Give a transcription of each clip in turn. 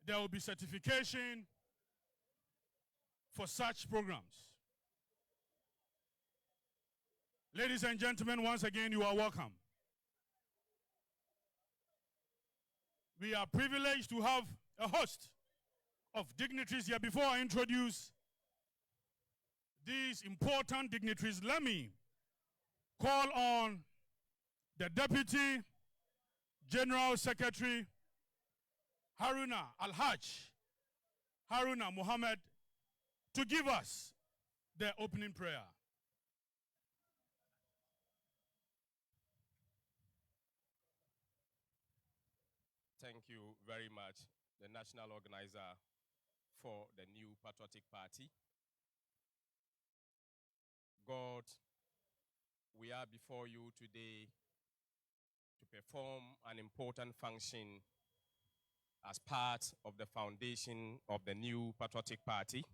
there will be certification for such programs. Ladies and gentlemen, once again, you are welcome. We are privileged to have a host of dignitaries here. Before I introduce these important dignitaries, let me call on the Deputy General Secretary, Haruna Al-Hajj, Haruna Muhammad, to give us the opening prayer. Thank you very much, the national organizer for the new patriotic party. God, we are before you today to perform an important function as part of the foundation of the new patriotic party.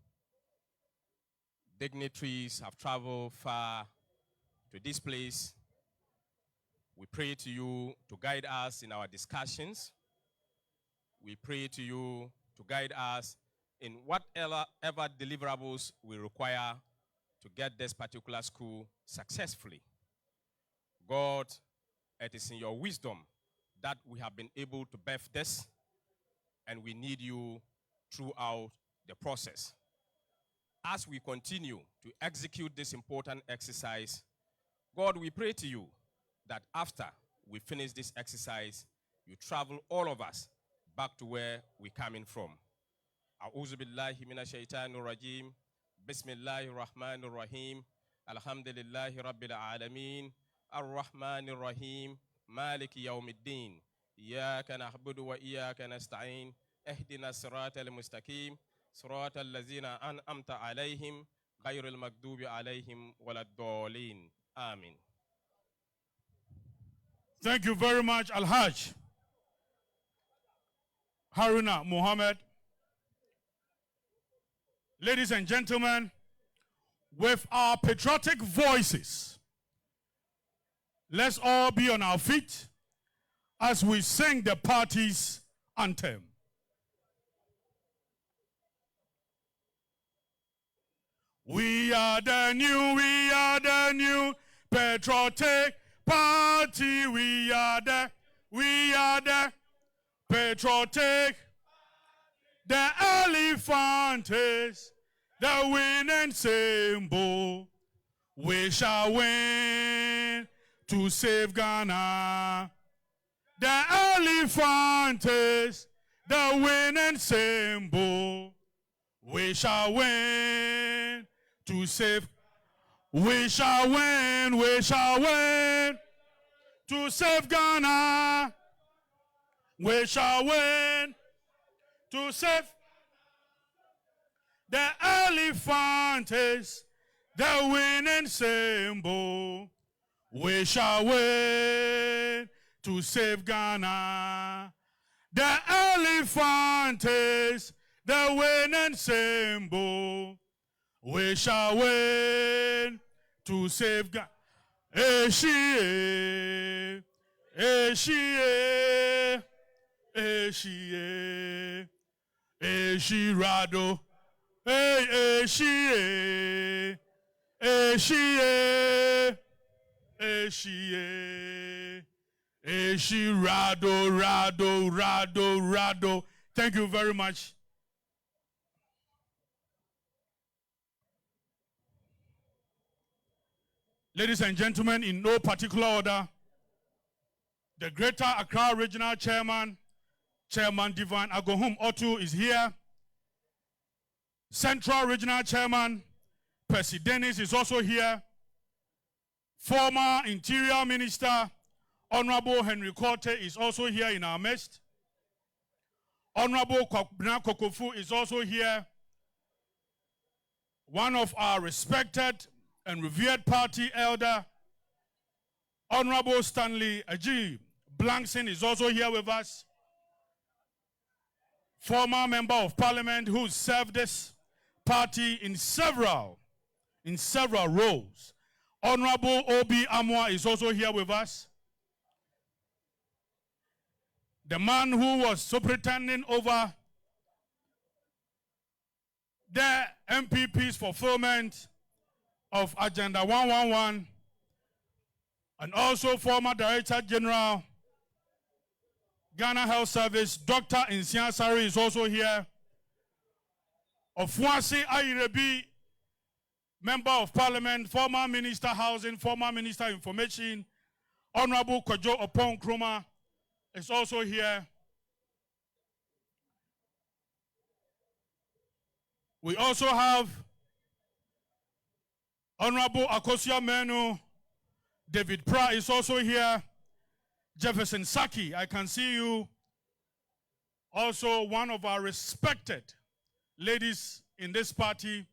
Dignitaries have traveled far to this place. We pray to you to guide us in our discussions. We pray to you to guide us in whatever deliverables we require to get this particular school successfully. God, it is in your wisdom that we have been able to birth this, and we need you throughout the process. As we continue to execute this important exercise, God, we pray to you that after we finish this exercise, you travel all of us back to where we're coming from. A'udhu billahi minash shaitanir rajim. Bismillahir rahmanir rahim. Alhamdulillahi rabbil alamin. Ar-Rahmanir Rahim. Maliki yawmiddin. Iyyaka na'budu wa iyyaka nasta'in. Ihdina siratal mustaqim. Siratal ladzina an'amta alayhim. Ghayril maghdubi alayhim waladdallin. Amen. Thank you very much, Al-Hajj Haruna Muhammad. Ladies and gentlemen, with our patriotic voices, let's all be on our feet as we sing the party's anthem. We are the new patriotic party. We are the patriotic. The elephant is the winning symbol. We shall win to save Ghana. The elephant is the winning symbol. We shall win to save. We shall win to save Ghana. We shall win to save. The elephant is the winning symbol. We shall win to save Ghana. The elephant is the winning symbol. We shall win to save Ghana. Eshie, Eshie, Eshie, Eshirado, Eshie, Eshie, Eshie, Eshirado, Rado. Thank you very much. Ladies and gentlemen, in no particular order, the Greater Accra Regional Chairman, Chairman Divine Agohum Otu is here. Central Regional Chairman, Percy Dennis is also here. Former Interior Minister, Honorable Henry Korte is also here in our midst. Honorable Kwabena Kokofu is also here. One of our respected and revered party elder, Honorable Stanley Aji Blankson is also here with us. Former member of parliament who served this party in several roles. Honorable Obi Amwa is also here with us. The man who was superintending over the MPP's fulfillment of Agenda 111, and also former Director General, Ghana Health Service, Dr. Nsia Sari is also here. Ofuasi Ayirebi, Member of Parliament, former Minister Housing, former Minister Information, Honorable Kojo Opon Kroma is also here. We also have Honorable Akosia Menu, David Pra is also here. Jefferson Saki, I can see you. Also one of our respected ladies in this party.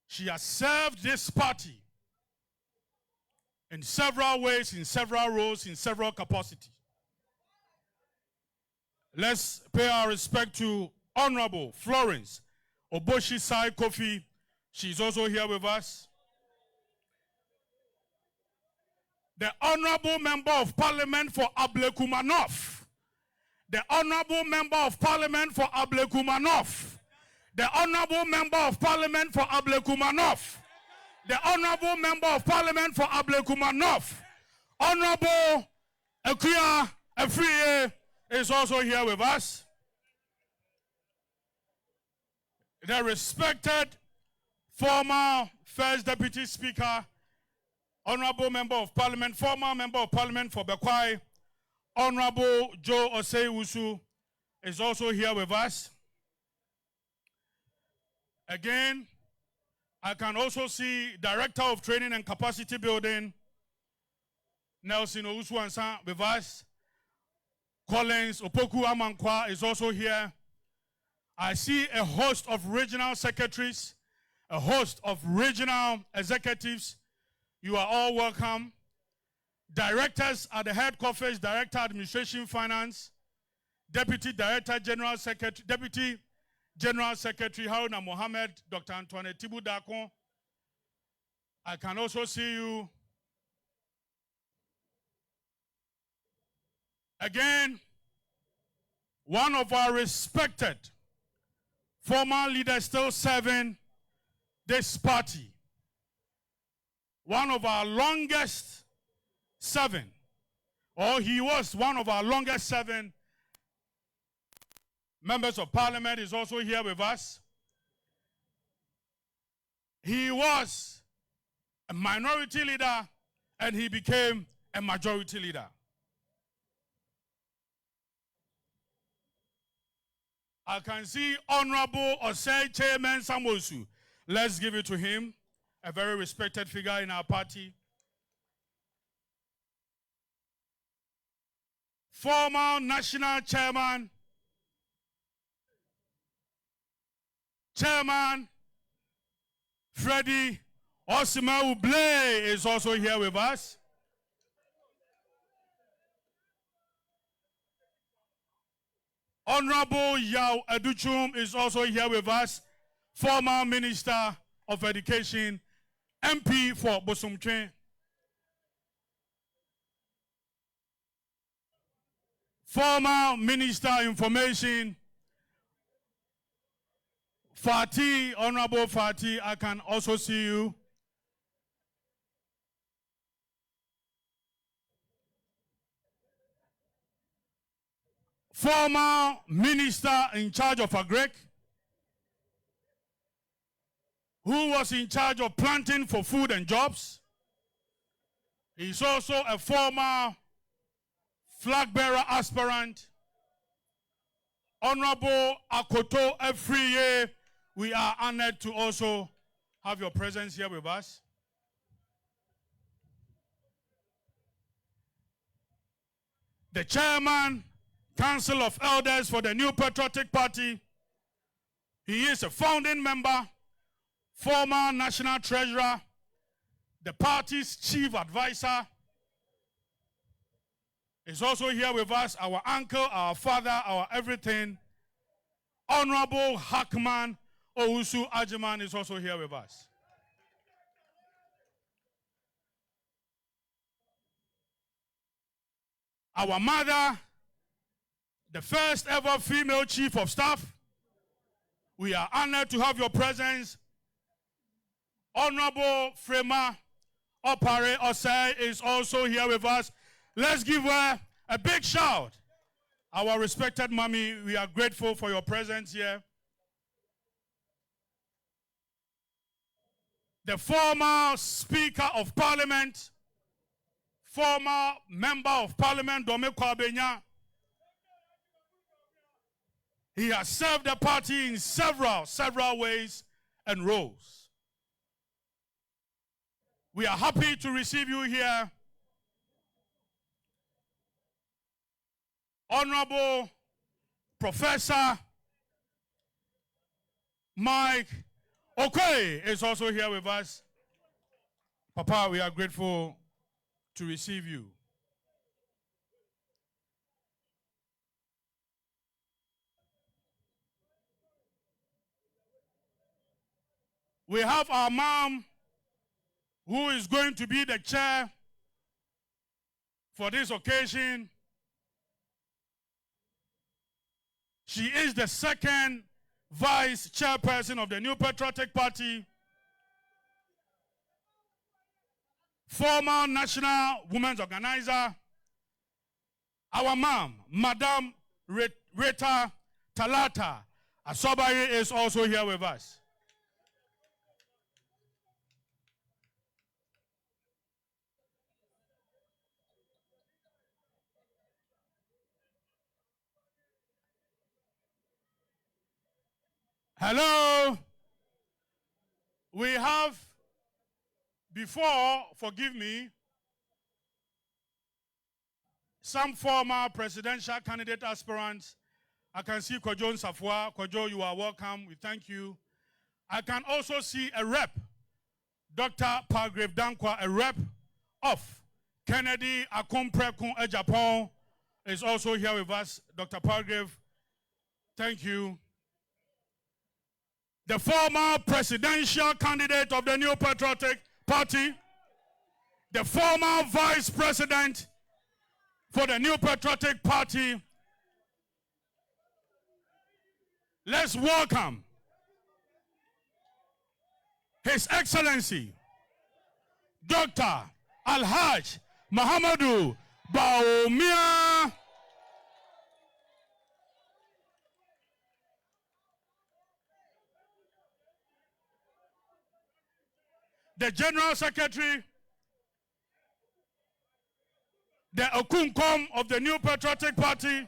She has served this party in several ways, in several roles, in several capacities. Let's pay our respect to Honorable Florence Oboshi Sai Kofi. She's also here with us. The Honorable Member of Parliament for Ablekumanov. The Honorable Member of Parliament for Ablekumanov. The Honorable Member of Parliament for Ablekumanov. The Honorable Member of Parliament for Ablekumanov. Honorable Akuya Afriye is also here with us. The respected former First Deputy Speaker, Honorable Member of Parliament, former Member of Parliament for Bekwai, Honorable Joe Osei-Wusu is also here with us. Again, I can also see Director of Training and Capacity Building, Nelson Owusu-Ansah with us. Collins Opoku Amankwa is also here. I see a host of regional secretaries, a host of regional executives. You are all welcome. Directors at the head office, Director Administration Finance, Deputy Director General Secretary, Deputy General Secretary Haruna Mohammed, Dr. Antoinette Tibu Dakon. I can also see you. Again, one of our respected former leaders still serving this party. One of our longest serving, or he was one of our longest serving members of Parliament, is also here with us. He was a minority leader and he became a majority leader. I can see Honorable Osei Chairman Samosu. Let's give it to him, a very respected figure in our party. Former National Chairman, Freddie Osimhen-Ublay is also here with us. Honorable Yao Educhum is also here with us, former Minister of Education, MP for Bosumtwe. Former Minister of Information, Fati, Honorable Fati, I can also see you. Former Minister in charge of Agric, who was in charge of planting for food and jobs. He's also a former flag bearer aspirant. Honorable Akoto Afriye, we are honored to also have your presence here with us. The Chairman, Council of Elders for the New Patriotic Party. He is a founding member, former National Treasurer, the party's Chief Advisor. Is also here with us, our uncle, our father, our everything. Honorable Hackman Owusu Ajiman is also here with us. Our mother, the first ever female Chief of Staff, We are honored to have your presence. Honorable Frema Opare Osei is also here with us. Let's give her a big shout. Our respected mommy, we are grateful for your presence here. The former Speaker of Parliament, former Member of Parliament, Dome Kwabenya. He has served the party in several ways and roles. We are happy to receive you here. Honorable Professor Mike Okoye is also here with us. Papa, we are grateful to receive you. We have our mom, who is going to be the chair for this occasion. She is the second vice chairperson of the New Patriotic Party, former national women's organizer. Our mom, Madam Rita Talata Asobari, is also here with us. Hello. We have, before, forgive me, some former presidential candidate aspirants. I can see Kojo Nsafwa. Kojo, you are welcome. We thank you. I can also see a rep, Dr. Palgrave Dankwa, a rep of Kennedy Akomprekun Japan, is also here with us. Dr. Palgrave, thank you. The former presidential candidate of the New Patriotic Party, the former vice president for the New Patriotic Party. Let's welcome His Excellency, Dr. Alhaj Muhammadu Bawumia. The General Secretary, the Okunkom of the New Patriotic Party,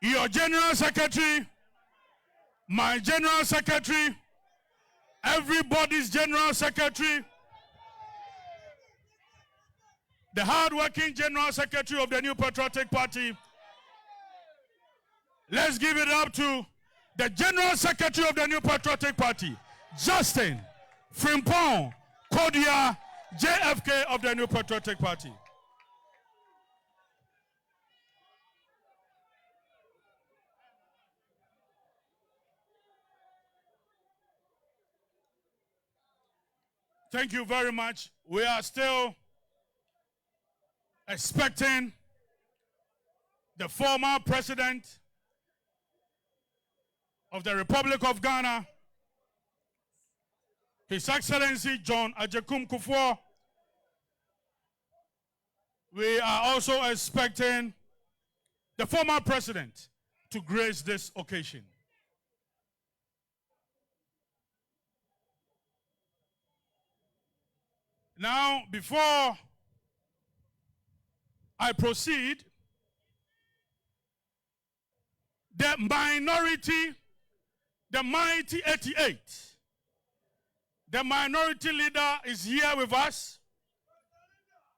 your General Secretary, my General Secretary, everybody's General Secretary, the hard-working General Secretary of the New Patriotic Party. Let's give it up to the General Secretary of the New Patriotic Party, Justin Frimpong Kodia, JFK of the New Patriotic Party. Thank you very much. We are still expecting the former president of the Republic of Ghana, His Excellency John Agyekum Kufuor. We are also expecting the former president to grace this occasion. Now, before I proceed, the minority, the mighty 88, the minority leader is here with us.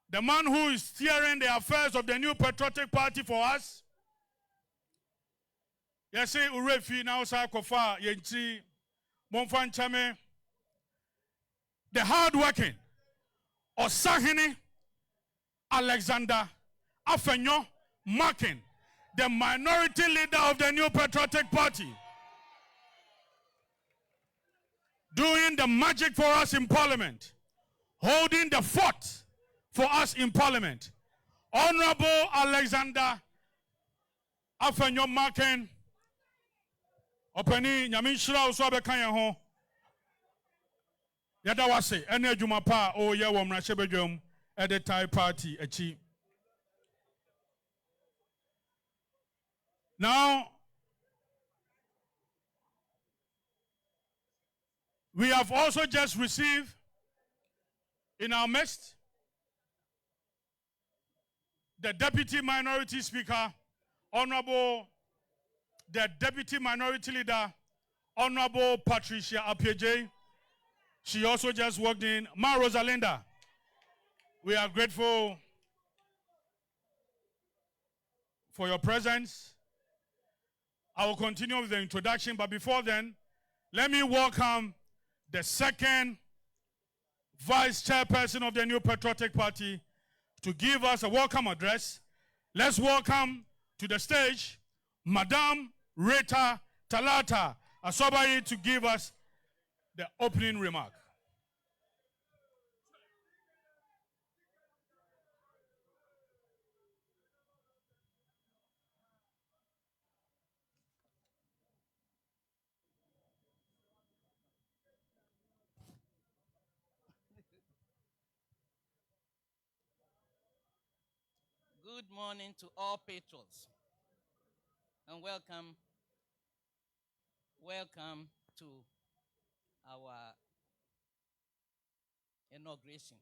The man who is steering the affairs of the New Patriotic Party for us. Yes, Urefi now Sakofa Yenti Monfan Chame. The hardworking Osahini Alexander Afenyo Markin, the minority leader of the New Patriotic Party, doing the magic for us in Parliament, holding the fort for us in Parliament. Honorable Alexander Afenyo Markin Openi nyamenshira so abeka yen ho. Yada wase ene adwuma pa o ye wo mrahye badwam e the Thai party achi. Now we have also just received in our midst the Deputy Minority Speaker, Honorable the Deputy Minority Leader, Honorable Patricia Apieje. She also just walked in. Ma Rosalinda, we are grateful for your presence. I will continue with the introduction, but before then, let me welcome the second Vice Chairperson of the New Patriotic Party to give us a welcome address. Let's welcome to the stage Madame Rita Talata Asobari to give us the opening remark. Good morning to all patrons and welcome to our inauguration.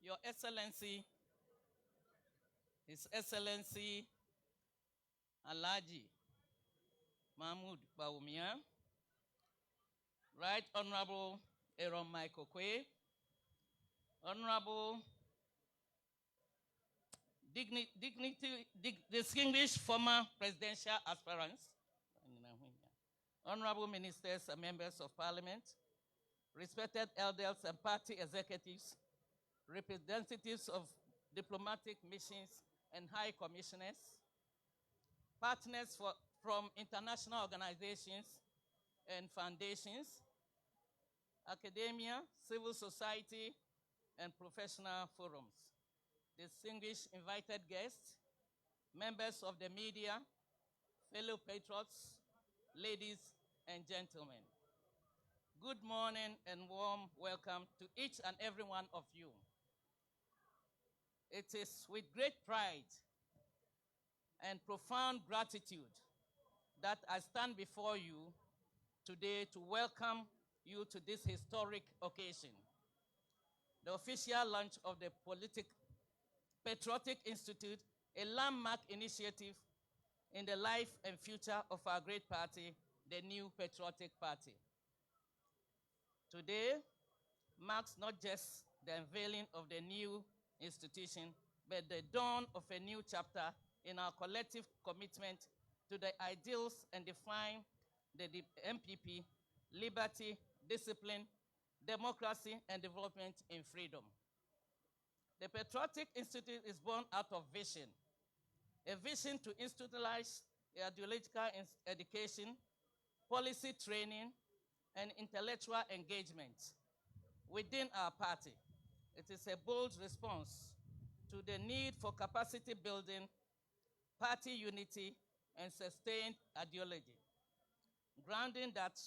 Your Excellency, His Excellency Alhaji Mahmoud Bawumia, Right Honorable Aaron Michael Kwe, Honorable distinguished former presidential aspirants, honorable ministers and members of parliament, respected elders and party executives, representatives of diplomatic missions and high commissioners, partners from international organizations and foundations, academia, civil society, and professional forums, distinguished invited guests, members of the media, fellow patriots, ladies and gentlemen. Good morning and warm welcome to each and every one of you. It is with great pride and profound gratitude that I stand before you today to welcome you to this historic occasion, the official launch of the Patriotic Institute, a landmark initiative in the life and future of our great party, the New Patriotic Party. Today marks not just the unveiling of the new institution, but the dawn of a new chapter in our collective commitment to the ideals and define the MPP, liberty, discipline, democracy, and development in freedom. The Patriotic Institute is born out of vision, a vision to institutionalize ideological education, policy training, and intellectual engagement within our party. It is a bold response to the need for capacity building, party unity, and sustained ideology, grounding that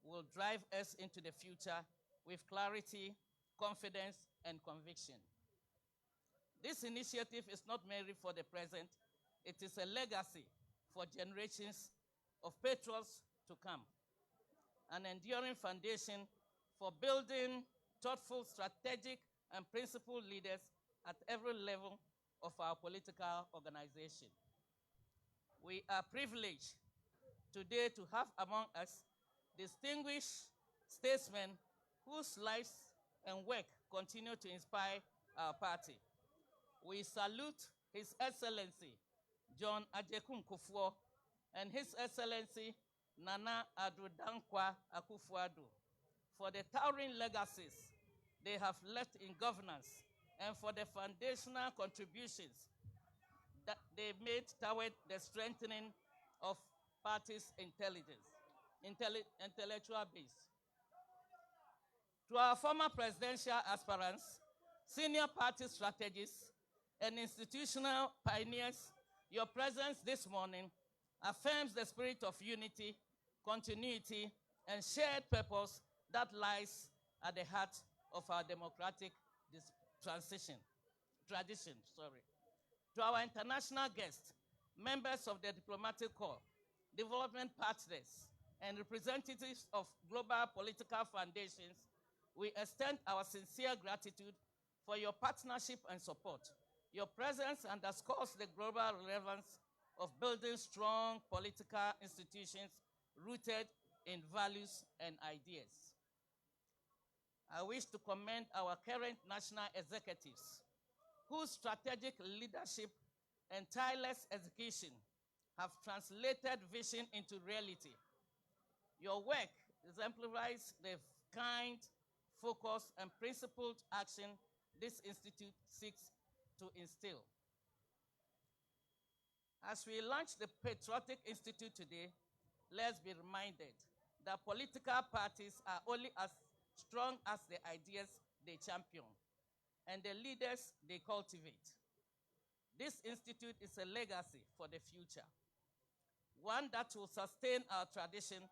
will drive us into the future with clarity, confidence, and conviction. This initiative is not merely for the present, it is a legacy for generations of patriots to come, an enduring foundation for building thoughtful, strategic, and principled leaders at every level of our political organization. We are privileged today to have among us distinguished statesmen whose lives and work continue to inspire our party. We salute His Excellency John Ajekun Kufuor and His Excellency Nana Addo Dankwa Akufo-Addo for the towering legacies they have left in governance and for the foundational contributions that they made toward the strengthening of party's intellectual base. To our former presidential aspirants, senior party strategists, and institutional pioneers, your presence this morning affirms the spirit of unity, continuity, and shared purpose that lies at the heart of our democratic tradition. To our international guests, members of the diplomatic corps, development partners, and representatives of global political foundations, we extend our sincere gratitude for your partnership and support. Your presence underscores the global relevance of building strong political institutions rooted in values and ideas. I wish to commend our current national executives, whose strategic leadership and tireless execution have translated vision into reality. Your work exemplifies the kind, focused, and principled action this institute seeks to instill. As we launch the Patriotic Institute today, let's be reminded that political parties are only as strong as the ideas they champion and the leaders they cultivate. This institute is a legacy for the future, one that will sustain our tradition,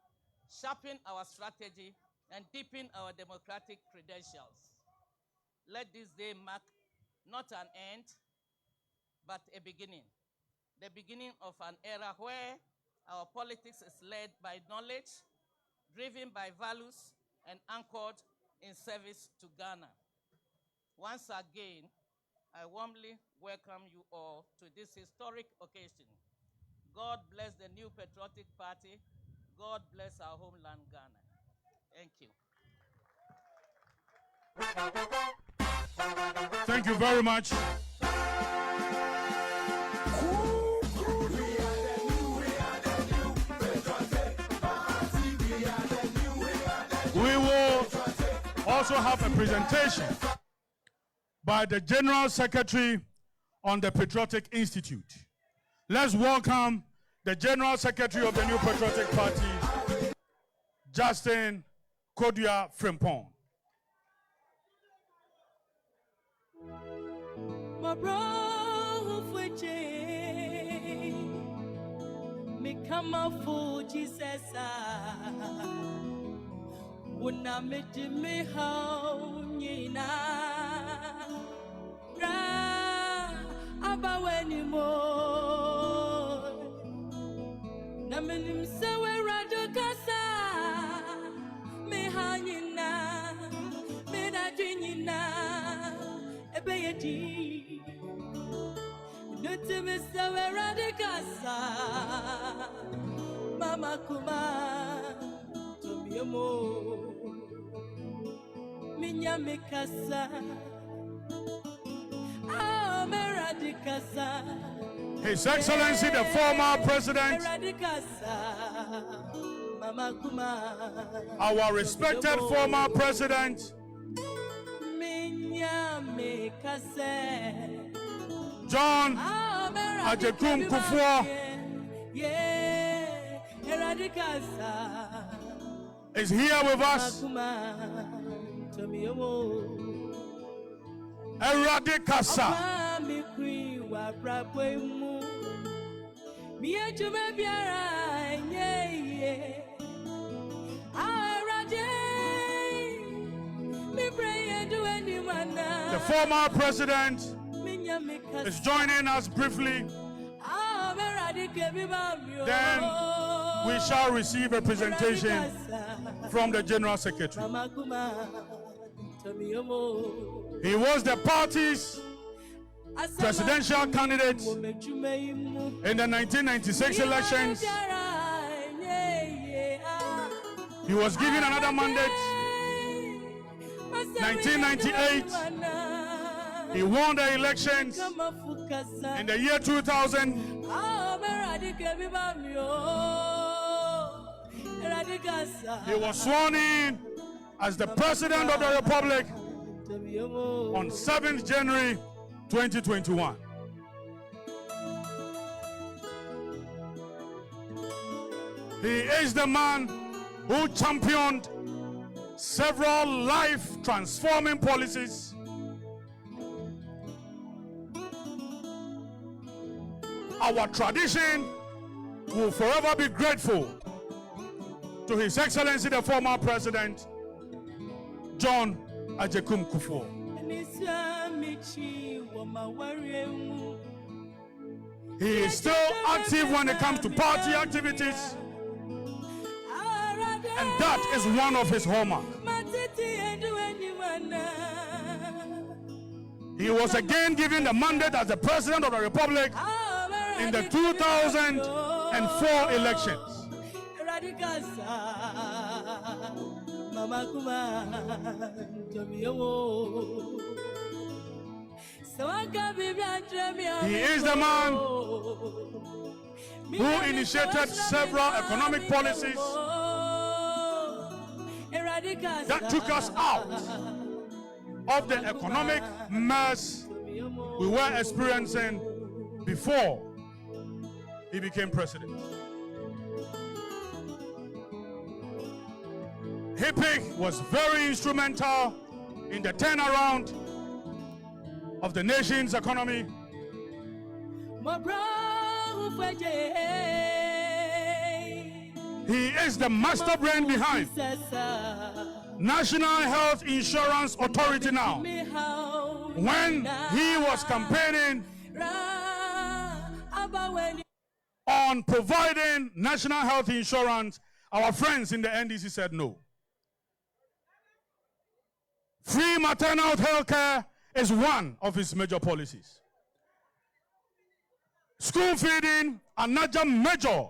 sharpen our strategy, and deepen our democratic credentials. Let this day mark not an end, but a beginning. The beginning of an era where our politics is led by knowledge, driven by values, and anchored in service to Ghana. Once again, I warmly welcome you all to this historic occasion. God bless the new Patriotic Party. God bless our homeland, Ghana. Thank you. Thank you very much. We will also have a presentation by the General Secretary on the Patriotic Institute. Let's welcome the General Secretary of the new Patriotic Party, Justin Kodia Frimpong. Mama kuma tomiyemo minya mikasa His Excellency the former President, our respected former President, John Ajekum Kufuor, is here with us. Eradicasa. The former president is joining us briefly. Then we shall receive a presentation from the General Secretary. He was the party's presidential candidate in the 1996 elections. He was given another mandate. 1998, he won the elections. In the year 2000, he was sworn in as the President of the Republic on 7th January 2021. He is the man who championed several life-transforming policies. Our tradition will forever be grateful to His Excellency the former President, John Agyekum Kufuor. He is still active when it comes to party activities, and that is one of his hallmarks. He was again given the mandate as the President of the Republic in the 2004 elections. He is the man who initiated several economic policies that took us out of the economic mess we were experiencing before he became president. HIPIC was very instrumental in the turnaround of the nation's economy. He is the master brain behind National Health Insurance Authority now. When he was campaigning on providing national health insurance, our friends in the NDC said no. Free maternal health care is one of his major policies. School feeding, another major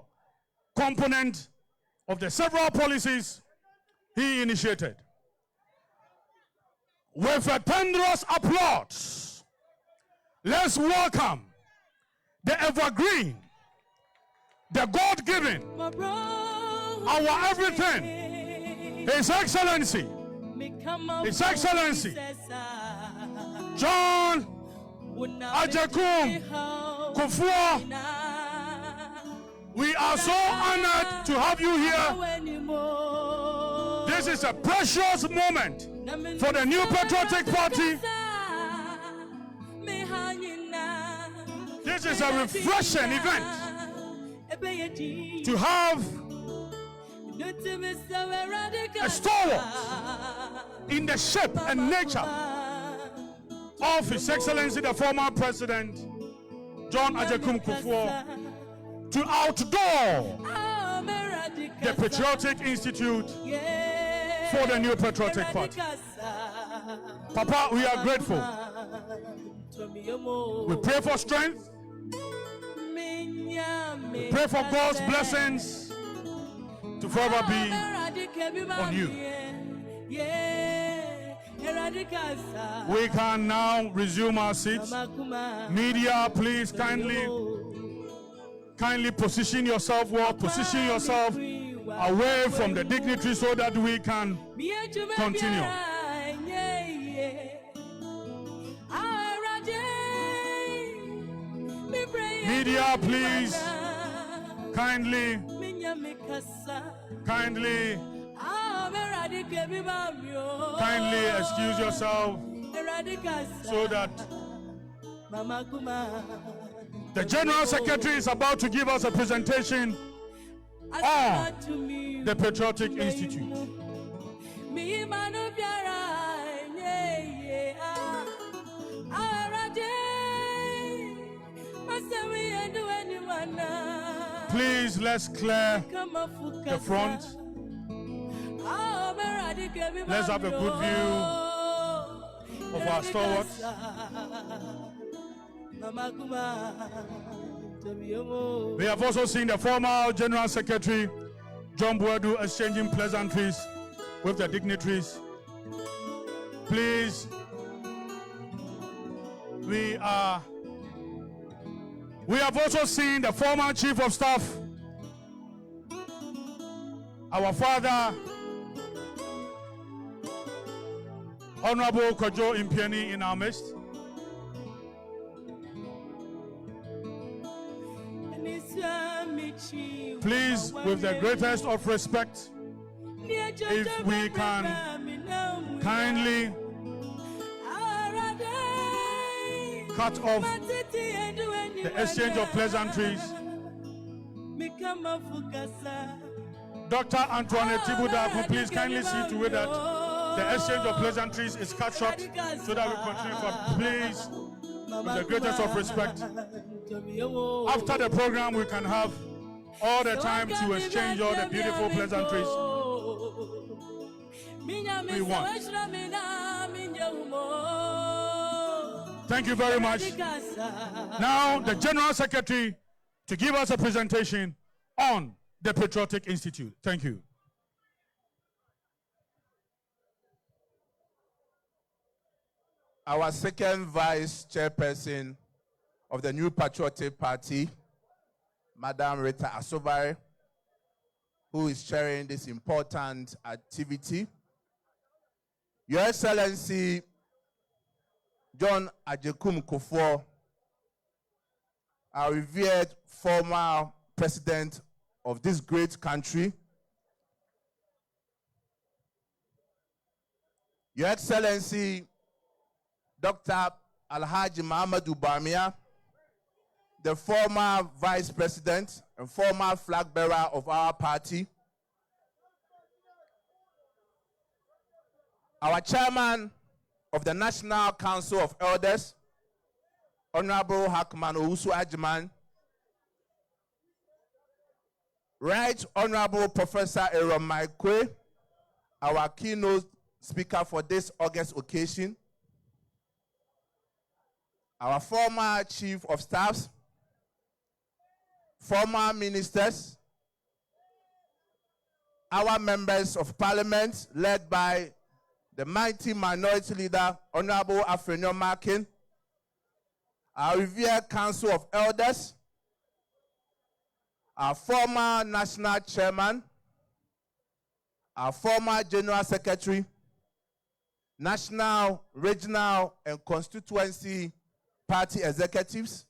component of the several policies he initiated. With a thunderous applause, let's welcome the evergreen, the God-given, our everything, His Excellency, John Agyekum Kufuor. We are so honored to have you here. This is a precious moment for the New Patriotic Party. This is a refreshing event to have a stalwart in the shape and nature of His Excellency the former President John Agyekum Kufuor to outdoor the Patriotic Institute for the New Patriotic Party. Papa, we are grateful. We pray for strength. We pray for God's blessings to forever be on you. We can now resume our seats. Media, please kindly position yourself well. Position yourself away from the dignitary so that we can continue. Media, please kindly excuse yourself so that the General Secretary is about to give us a presentation on the Patriotic Institute. Please, let's clear the front. Let's have a good view of our stalwarts. We have also seen the former General Secretary, John Boadu, exchanging pleasantries with the dignitaries. Please, we have also seen the former Chief of Staff, our father, Honorable Kojo Impiani, in our midst. Please, with the greatest of respect, if we can kindly cut off the exchange of pleasantries Dr. Antoinette Tibudaku, please kindly see to it that the exchange of pleasantries is cut short so that we continue for, please, with the greatest of respect. After the program, we can have all the time to exchange all the beautiful pleasantries we want. Thank you very much. Now, the General Secretary to give us a presentation on the Patriotic Institute. Thank you. Our second vice chairperson of the New Patriotic Party, Madam Rita Asobare, who is chairing this important activity. Your Excellency, John Ajekum Kufuor, our revered former president of this great country. Your Excellency, Dr. Alhaji Muhammadu Bawumia, the former vice president and former flag bearer of our party. Our chairman of the National Council of Elders, Honorable Hakman Owusu Ajiman, Right Honorable Professor Aaron Maikwe, our keynote speaker for this August occasion, our former chief of staffs, former ministers, our members of parliament led by the mighty minority leader, Honorable Afrenyo Makin, our revered Council of Elders, our former national chairman, our former general secretary, national, regional, and constituency party executives,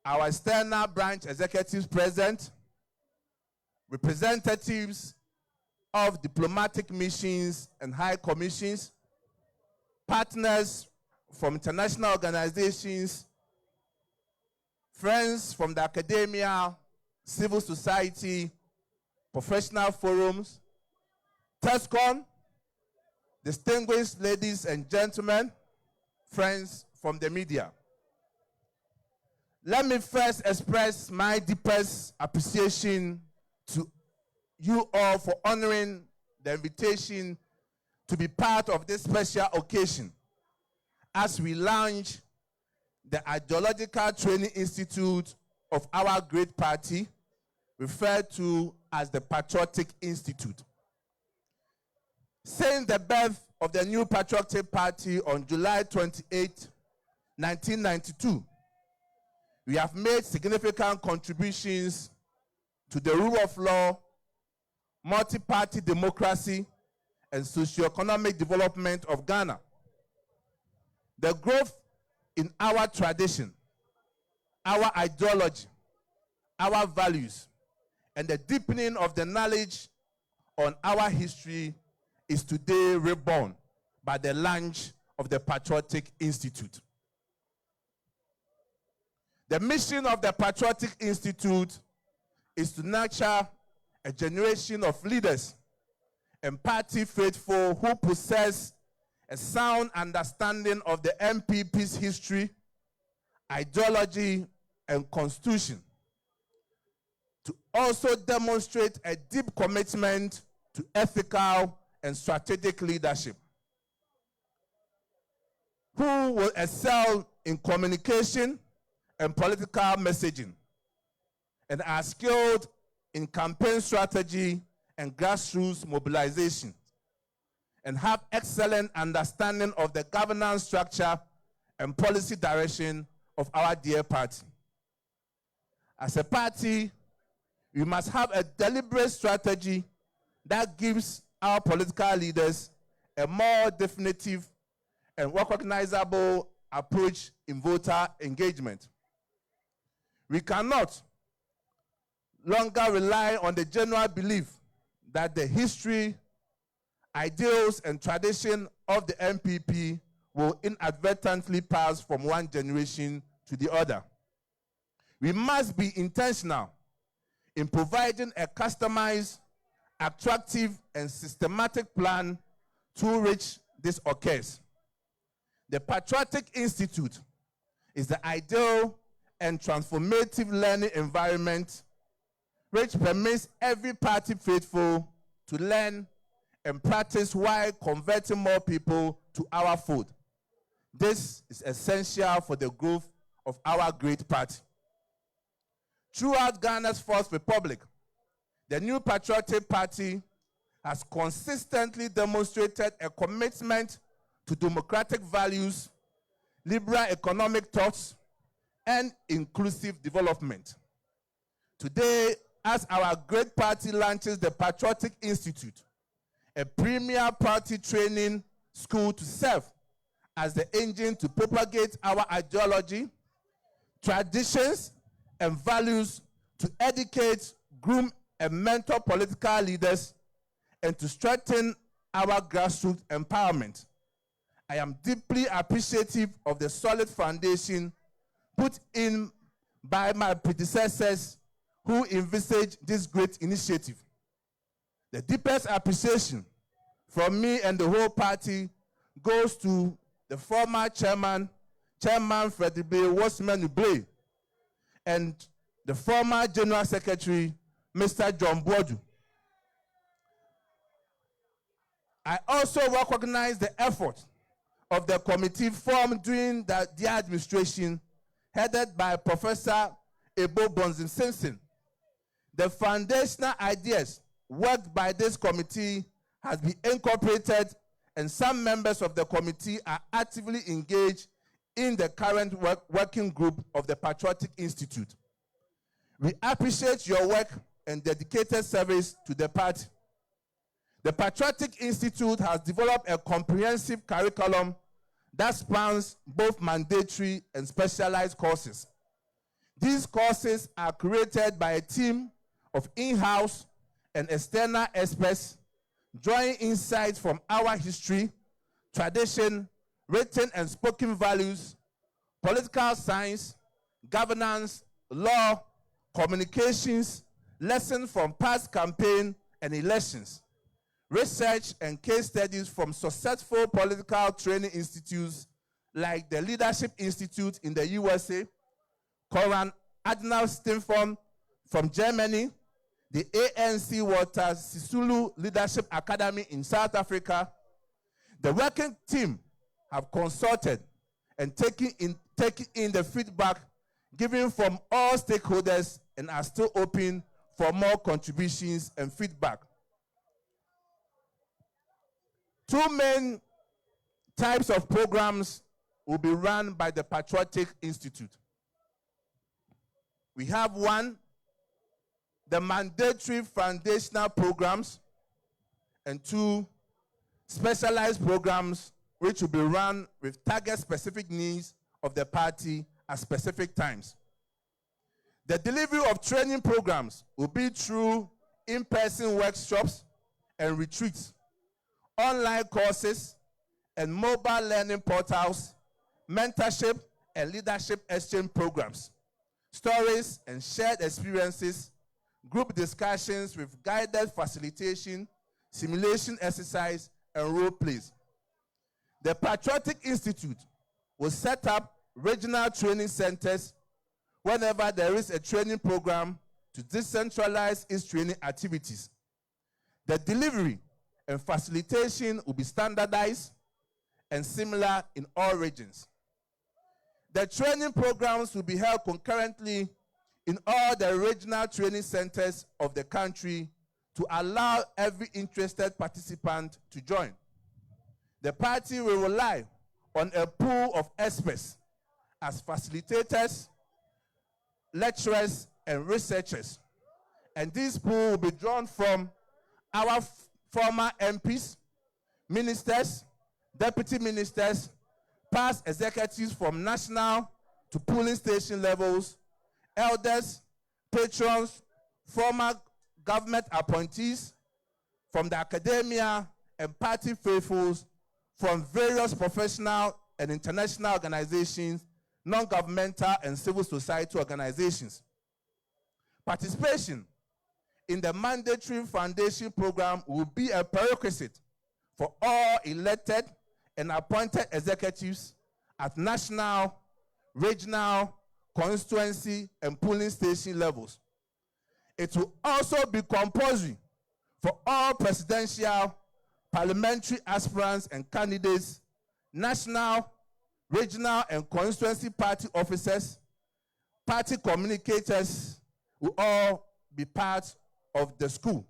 our external branch executives present, representatives of diplomatic missions and high commissions, partners from international organizations, friends from the academia, civil society, professional forums, TESCON, distinguished ladies and gentlemen, friends from the media. Let me first express my deepest appreciation to you all for honoring the invitation to be part of this special occasion as we launch the Ideological Training Institute of our great party, referred to as the Patriotic Institute. Since the birth of the New Patriotic Party on July 28, 1992, we have made significant contributions to the rule of law, multi-party democracy, and socio-economic development of Ghana. The growth in our tradition, our ideology, our values, and the deepening of the knowledge on our history is today reborn by the launch of the Patriotic Institute. The mission of the Patriotic Institute is to nurture a generation of leaders and party faithful who possess a sound understanding of the MPP's history, ideology, and constitution, to also demonstrate a deep commitment to ethical and strategic leadership, who will excel in communication and political messaging, and are skilled in campaign strategy and grassroots mobilization, and have excellent understanding of the governance structure and policy direction of our dear party. As a party, we must have a deliberate strategy that gives our political leaders a more definitive and recognizable approach in voter engagement. We cannot longer rely on the general belief that the history, ideals, and tradition of the MPP will inadvertently pass from one generation to the other. We must be intentional in providing a customized, attractive, and systematic plan through which this occurs. The Patriotic Institute is the ideal and transformative learning environment which permits every party faithful to learn and practice while converting more people to our fold. This is essential for the growth of our great party. Throughout Ghana's Fourth Republic, the new Patriotic Party has consistently demonstrated a commitment to democratic values, liberal economic thoughts, and inclusive development. Today, as our great party launches the Patriotic Institute, a premier party training school to serve as the engine to propagate our ideology, traditions, and values, to educate, groom, and mentor political leaders, and to strengthen our grassroots empowerment. I am deeply appreciative of the solid foundation put in by my predecessors who envisaged this great initiative. The deepest appreciation from me and the whole party goes to the former Chairman Frederick Wosman, and the former General Secretary, Mr. John Boadu. I also recognize the effort of the committee formed during their administration, headed by Professor Ebo Bonzim Simpson. The foundational ideas worked by this committee has been incorporated, and some members of the committee are actively engaged in the current working group of the Patriotic Institute. We appreciate your work and dedicated service to the party. The Patriotic Institute has developed a comprehensive curriculum that spans both mandatory and specialized courses. These courses are created by a team of in-house and external experts, drawing insights from our history, tradition, written and spoken values, political science, governance, law, communications, lessons from past campaigns and elections, research and case studies from successful political training institutes like the Leadership Institute in the USA, Konrad Adenauer Stiftung from Germany, the ANC Walter Sisulu Leadership Academy in South Africa. The working team have consulted and taken in the feedback given from all stakeholders and are still open for more contributions and feedback. Two main types of programs will be run by the Patriotic Institute. We have one, the mandatory foundational programs, and two, specialized programs which will be run with target-specific needs of the party at specific times. The delivery of training programs will be through in-person workshops and retreats, online courses, and mobile learning portals, mentorship and leadership exchange programs, stories and shared experiences, group discussions with guided facilitation, simulation exercise, and role plays. The Patriotic Institute will set up regional training centers whenever there is a training program to decentralize its training activities. The delivery and facilitation will be standardized and similar in all regions. The training programs will be held concurrently in all the regional training centers of the country to allow every interested participant to join. The party will rely on a pool of experts as facilitators, lecturers, and researchers. And this pool will be drawn from our former MPs, ministers, deputy ministers, past executives from national to polling station levels, elders, patrons, former government appointees, from the academia and party faithfuls, from various professional and international organizations, non-governmental and civil society organizations. Participation in the mandatory foundation program will be a prerequisite for all elected and appointed executives at national, regional, constituency, and polling station levels. It will also be compulsory for all presidential, parliamentary aspirants and candidates, national, regional, and constituency party officers, party communicators will all be part of the school.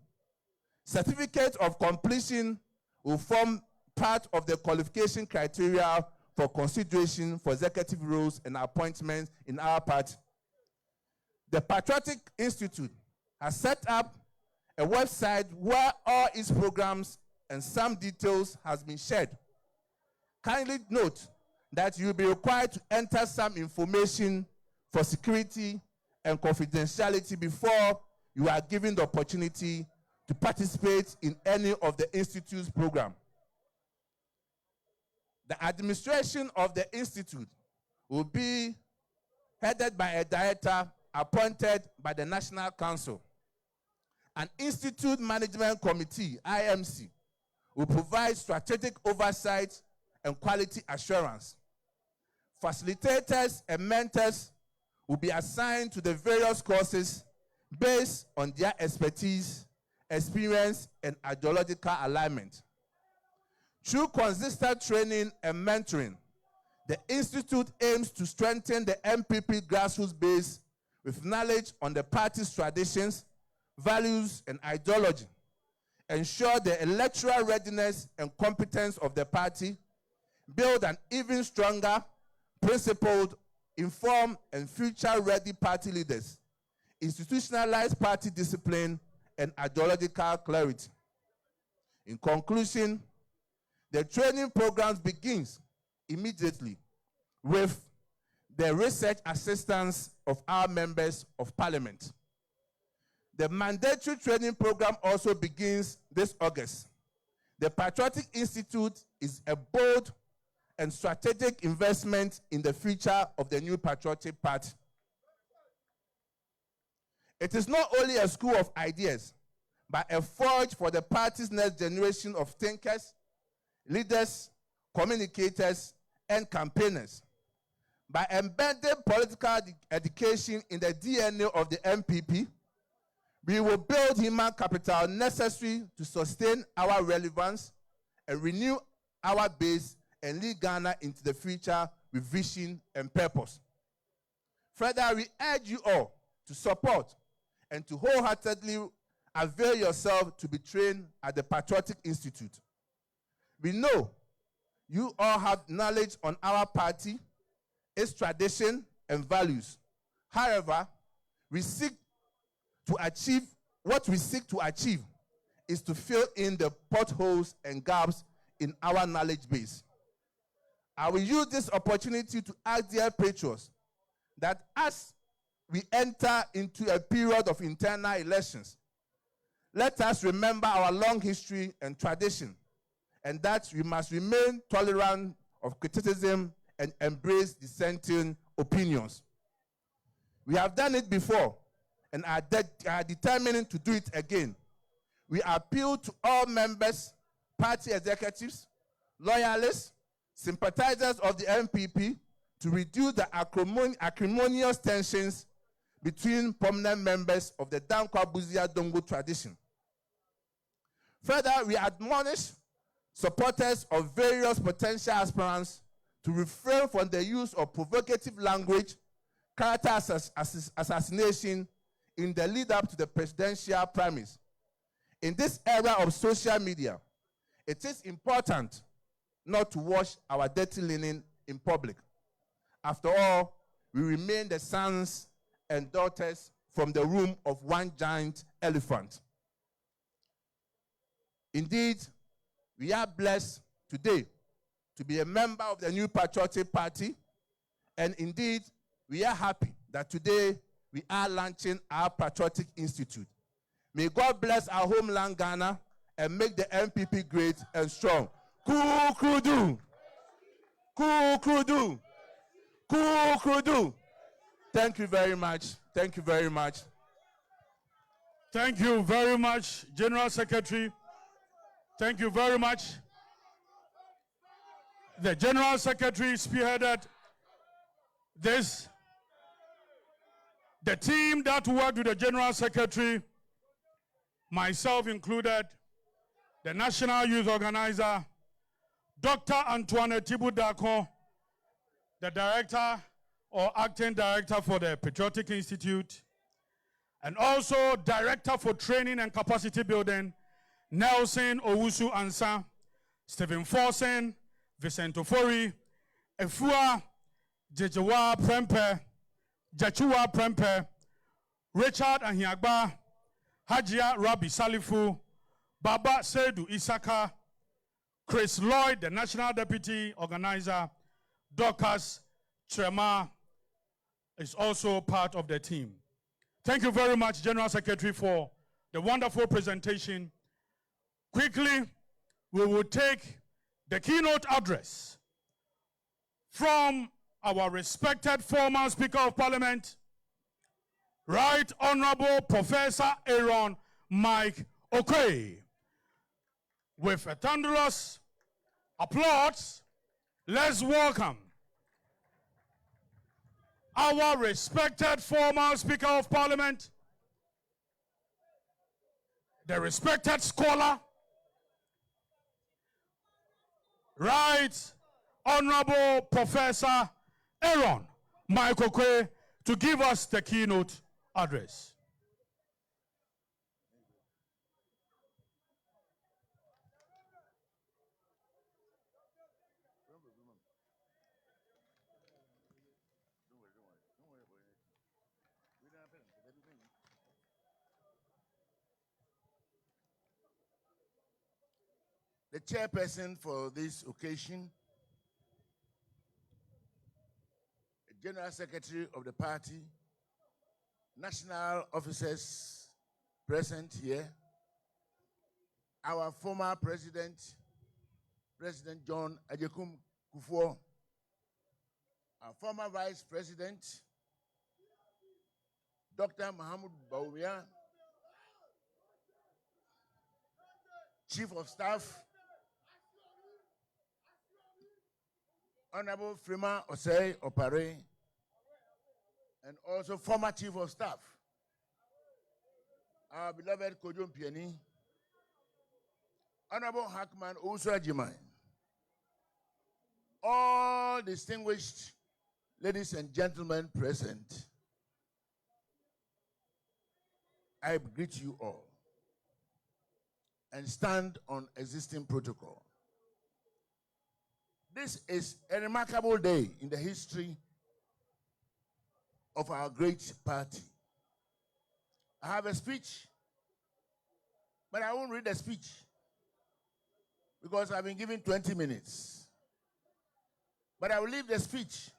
Certificate of completion will form part of the qualification criteria for consideration for executive roles and appointments in our party. The Patriotic Institute has set up a website where all its programs and some details has been shared. Kindly note that you'll be required to enter some information for security and confidentiality before you are given the opportunity to participate in any of the Institute's program. The administration of the Institute will be headed by a director appointed by the National Council. An Institute Management Committee, IMC, will provide strategic oversight and quality assurance. Facilitators and mentors will be assigned to the various courses based on their expertise, experience, and ideological alignment. Through consistent training and mentoring, the Institute aims to strengthen the MPP grassroots base with knowledge on the party's traditions, values, and ideology, ensure the electoral readiness and competence of the party, build an even stronger, principled, informed, and future-ready party leaders, institutionalize party discipline, and ideological clarity. In conclusion, the training programs begins immediately with the research assistance of our members of parliament. The mandatory training program also begins this August. The Patriotic Institute is a bold and strategic investment in the future of the new Patriotic Party. It is not only a school of ideas, but a forge for the party's next generation of thinkers, leaders, communicators, and campaigners. By embedding political education in the DNA of the MPP, we will build human capital necessary to sustain our relevance and renew our base and lead Ghana into the future with vision and purpose. Further, we urge you all to support and to wholeheartedly avail yourself to be trained at the Patriotic Institute. We know you all have knowledge on our party, its tradition, and values. However, what we seek to achieve is to fill in the potholes and gaps in our knowledge base. I will use this opportunity to ask dear patrons that as we enter into a period of internal elections, let us remember our long history and tradition, and that we must remain tolerant of criticism and embrace dissenting opinions. We have done it before and are determined to do it again. We appeal to all members, party executives, loyalists, sympathizers of the MPP to reduce the acrimonious tensions between prominent members of the Dankwa Buzia Dongo tradition. Further, we admonish supporters of various potential aspirants to refrain from the use of provocative language, character assassination in the lead-up to the presidential primaries. In this era of social media, it is important not to wash our dirty linen in public. After all, we remain the sons and daughters from the womb of one giant elephant. Indeed, we are blessed today to be a member of the new Patriotic Party, and indeed, we are happy that today we are launching our Patriotic Institute. May God bless our homeland Ghana and make the MPP great and strong. Kukudu! Kukudu! Kukudu! Thank you very much. Thank you very much. Thank you very much, General Secretary. Thank you very much. The General Secretary spearheaded this. The team that worked with the General Secretary, myself included, the National Youth Organizer, Dr. Antoine Tibudako, the Director or Acting Director for the Patriotic Institute, and also Director for Training and Capacity Building, Nelson Owusu Ansa, Stephen Forsen, Vincent Ofori, Efua Jejewa Prempe, Jachua Prempe, Richard Ahiagba, Hajia Rabi Salifu, Baba Sedu Isaka, Chris Lloyd, the National Deputy Organizer, Dorcas Trema is also part of the team. Thank you very much, General Secretary, for the wonderful presentation. Quickly, we will take the keynote address from our respected former Speaker of Parliament, Right Honorable Professor Aaron Mike Okoye. With a thunderous applause, let's welcome our respected former Speaker of Parliament, the respected scholar, Right Honorable Professor Aaron Mike Okoye, to give us the keynote address. The chairperson for this occasion, the General Secretary of the party, national officers present here, our former President, President John Ajekum Kufuor, our former Vice President, Dr. Mohamed Bawumia, Chief of Staff, Honorable Freeman Osei Opare, and also former Chief of Staff, our beloved Kojum Pieni, Honorable Hackman Usra Jimai, all distinguished ladies and gentlemen present, I greet you all and stand on existing protocol. This is a remarkable day in the history of our great party. I have a speech, but I won't read the speech because I've been given 20 minutes. But I will leave the speech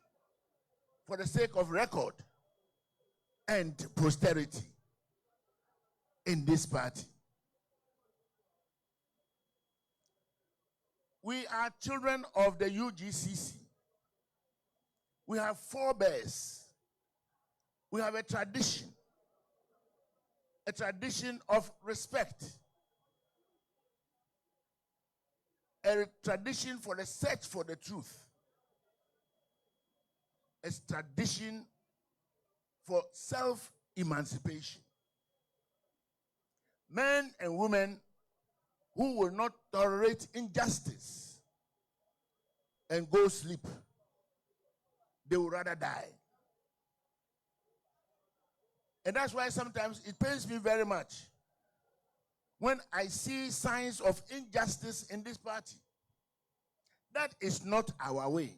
for the sake of record and posterity in this party. We are children of the UGCC. We have forebears. We have a tradition of respect, a tradition for the search for the truth, a tradition for self-emancipation. Men and women who will not tolerate injustice and go sleep. They would rather die. And that's why sometimes it pains me very much when I see signs of injustice in this party. That is not our way.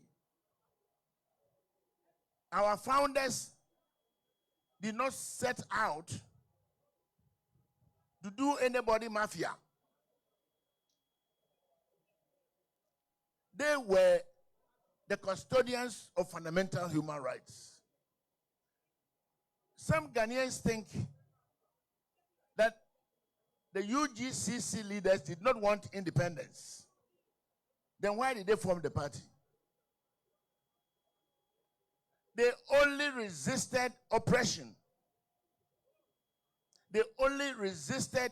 Our founders did not set out to do anybody mafia. They were the custodians of fundamental human rights. Some Ghanaians think that the UGCC leaders did not want independence. Then why did they form the party? They only resisted oppression. They only resisted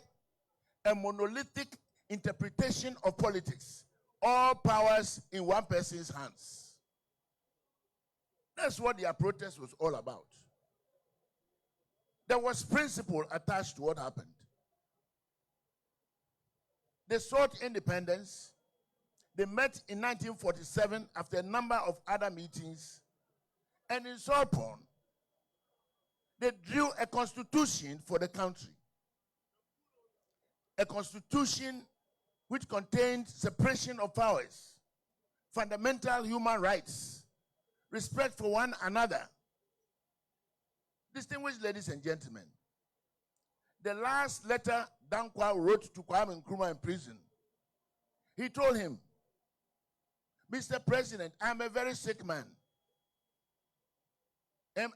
a monolithic interpretation of politics, all powers in one person's hands. That's what their protest was all about. There was principle attached to what happened. They sought independence. They met in 1947 after a number of other meetings, and in so upon, they drew a constitution for the country. A constitution which contained separation of powers, fundamental human rights, respect for one another. Distinguished ladies and gentlemen, the last letter Dankwa wrote to Kwame Nkrumah in prison, he told him, Mr. President, I'm a very sick man.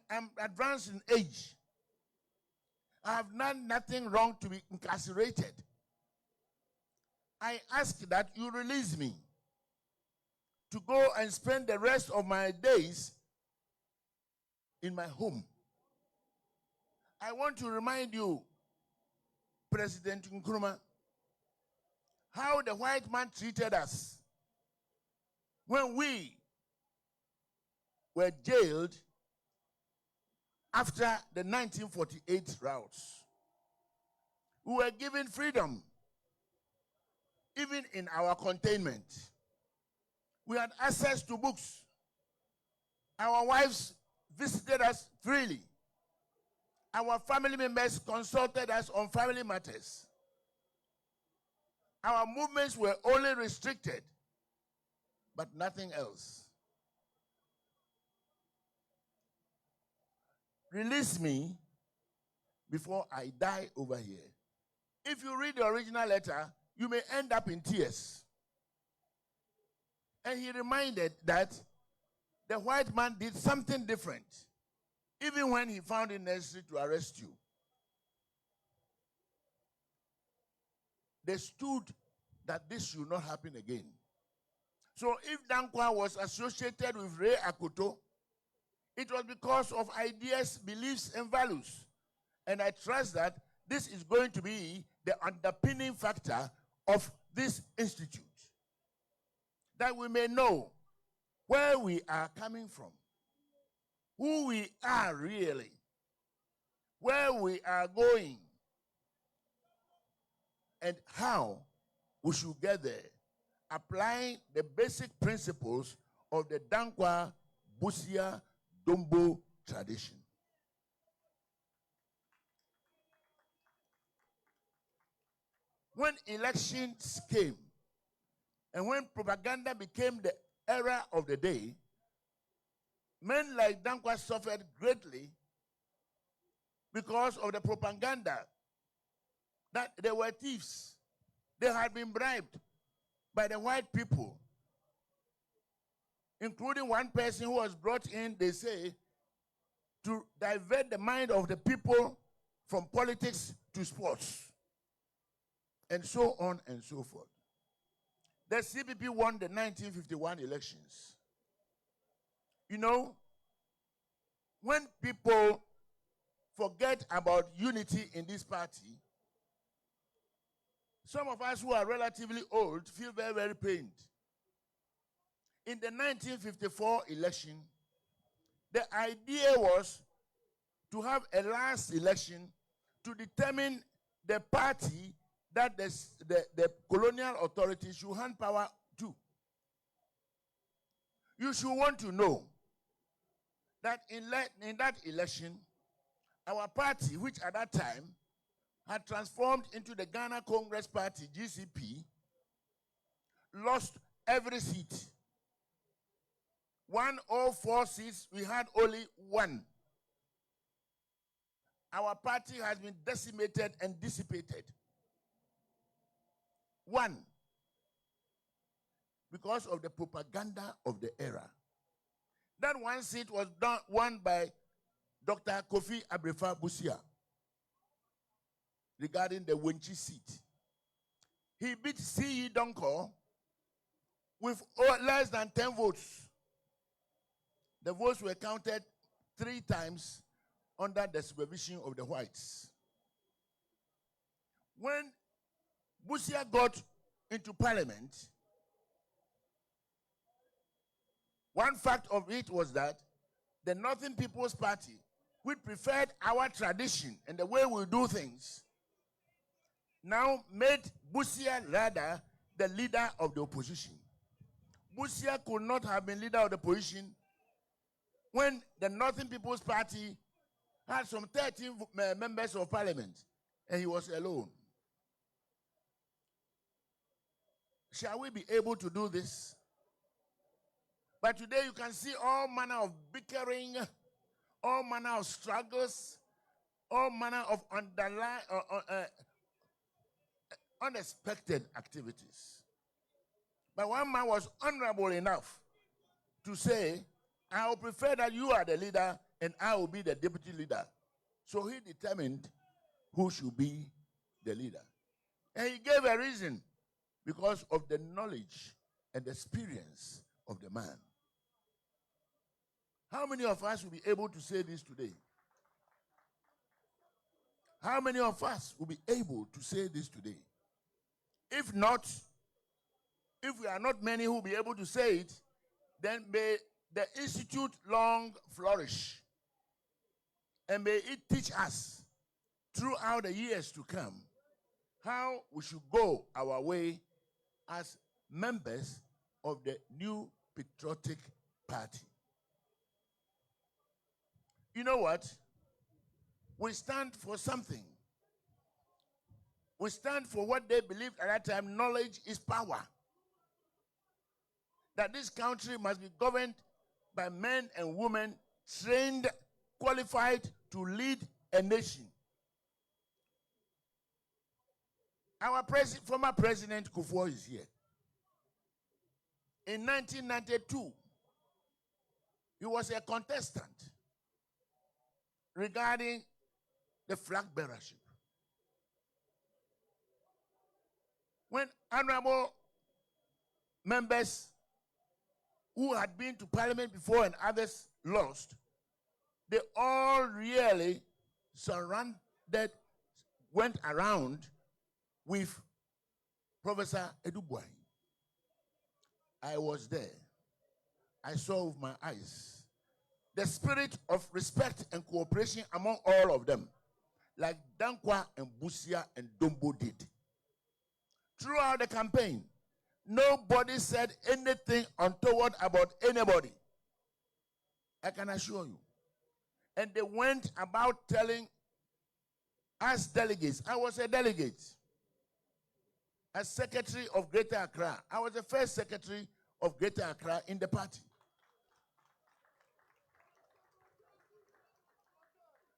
I'm advanced in age. I have done nothing wrong to be incarcerated. I ask that you release me to go and spend the rest of my days in my home. I want to remind you, President Nkrumah, how the white man treated us when we were jailed after the 1948 riots. We were given freedom, even in our containment. We had access to books. Our wives visited us freely. Our family members consulted us on family matters. Our movements were only restricted, but nothing else. Release me before I die over here. If you read the original letter, you may end up in tears. And he reminded that the white man did something different, even when he found it necessary to arrest you. They stood that this should not happen again. So if Dankwa was associated with Ray Akoto, it was because of ideas, beliefs, and values. And I trust that this is going to be the underpinning factor of this institute. That we may know where we are coming from, who we are really, where we are going, and how we should get there, applying the basic principles of the Dankwa Busia Dombo tradition. When elections came, and when propaganda became the era of the day, men like Dankwa suffered greatly because of the propaganda that they were thieves. They had been bribed by the white people, including one person who was brought in, they say, to divert the mind of the people from politics to sports, and so on and so forth. The CPP won the 1951 elections. You know, when people forget about unity in this party, some of us who are relatively old feel very, very pained. In the 1954 election, the idea was to have a last election to determine the party that the colonial authorities should hand power to. You should want to know that in that election, our party, which at that time had transformed into the Ghana Congress Party, GCP, lost every seat. 104 seats, we had only one. Our party has been decimated and dissipated. One, because of the propaganda of the era. That one seat was won by Dr. Kofi Abrefa Busia regarding the Wenchi seat. He beat C.E. Donko with less than 10 votes. The votes were counted 3 times under the supervision of the whites. when Busia got into parliament, one fact of it was that the Northern People's Party, which preferred our tradition and the way we do things, now made Busia rather the leader of the opposition. Busia could not have been leader of the opposition when the Northern People's Party had some 13 members of parliament and he was alone. Shall we be able to do this? But today you can see all manner of bickering, all manner of struggles, all manner of unexpected activities. But one man was honorable enough to say, I will prefer that you are the leader and I will be the deputy leader. So he determined who should be the leader. And he gave a reason, because of the knowledge and experience of the man. How many of us will be able to say this today? How many of us will be able to say this today? If not, if we are not many who will be able to say it, then may the institute long flourish. And may it teach us throughout the years to come how we should go our way as members of the new patriotic party. You know what? We stand for something. We stand for what they believed at that time: knowledge is power. That this country must be governed by men and women trained, qualified to lead a nation. Our former president Kufuor is here. In 1992, he was a contestant regarding the flag bearership. When honorable members who had been to parliament before and others lost, they all really went around with Professor Edubwai. I was there. I saw with my eyes the spirit of respect and cooperation among all of them, like Dankwa and Busia and Dombo did. Throughout the campaign, nobody said anything untoward about anybody. I can assure you. And they went about telling us delegates. I was a delegate. As secretary of Greater Accra, I was the first secretary of Greater Accra in the party.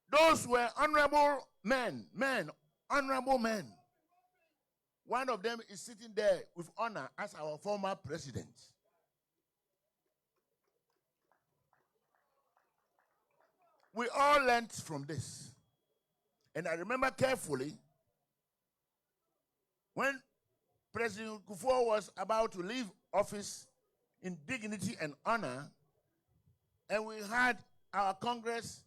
Those were honorable men, honorable men. One of them is sitting there with honor as our former president. We all learned from this. And I remember carefully when President Kufuor was about to leave office in dignity and honor, and we had our Congress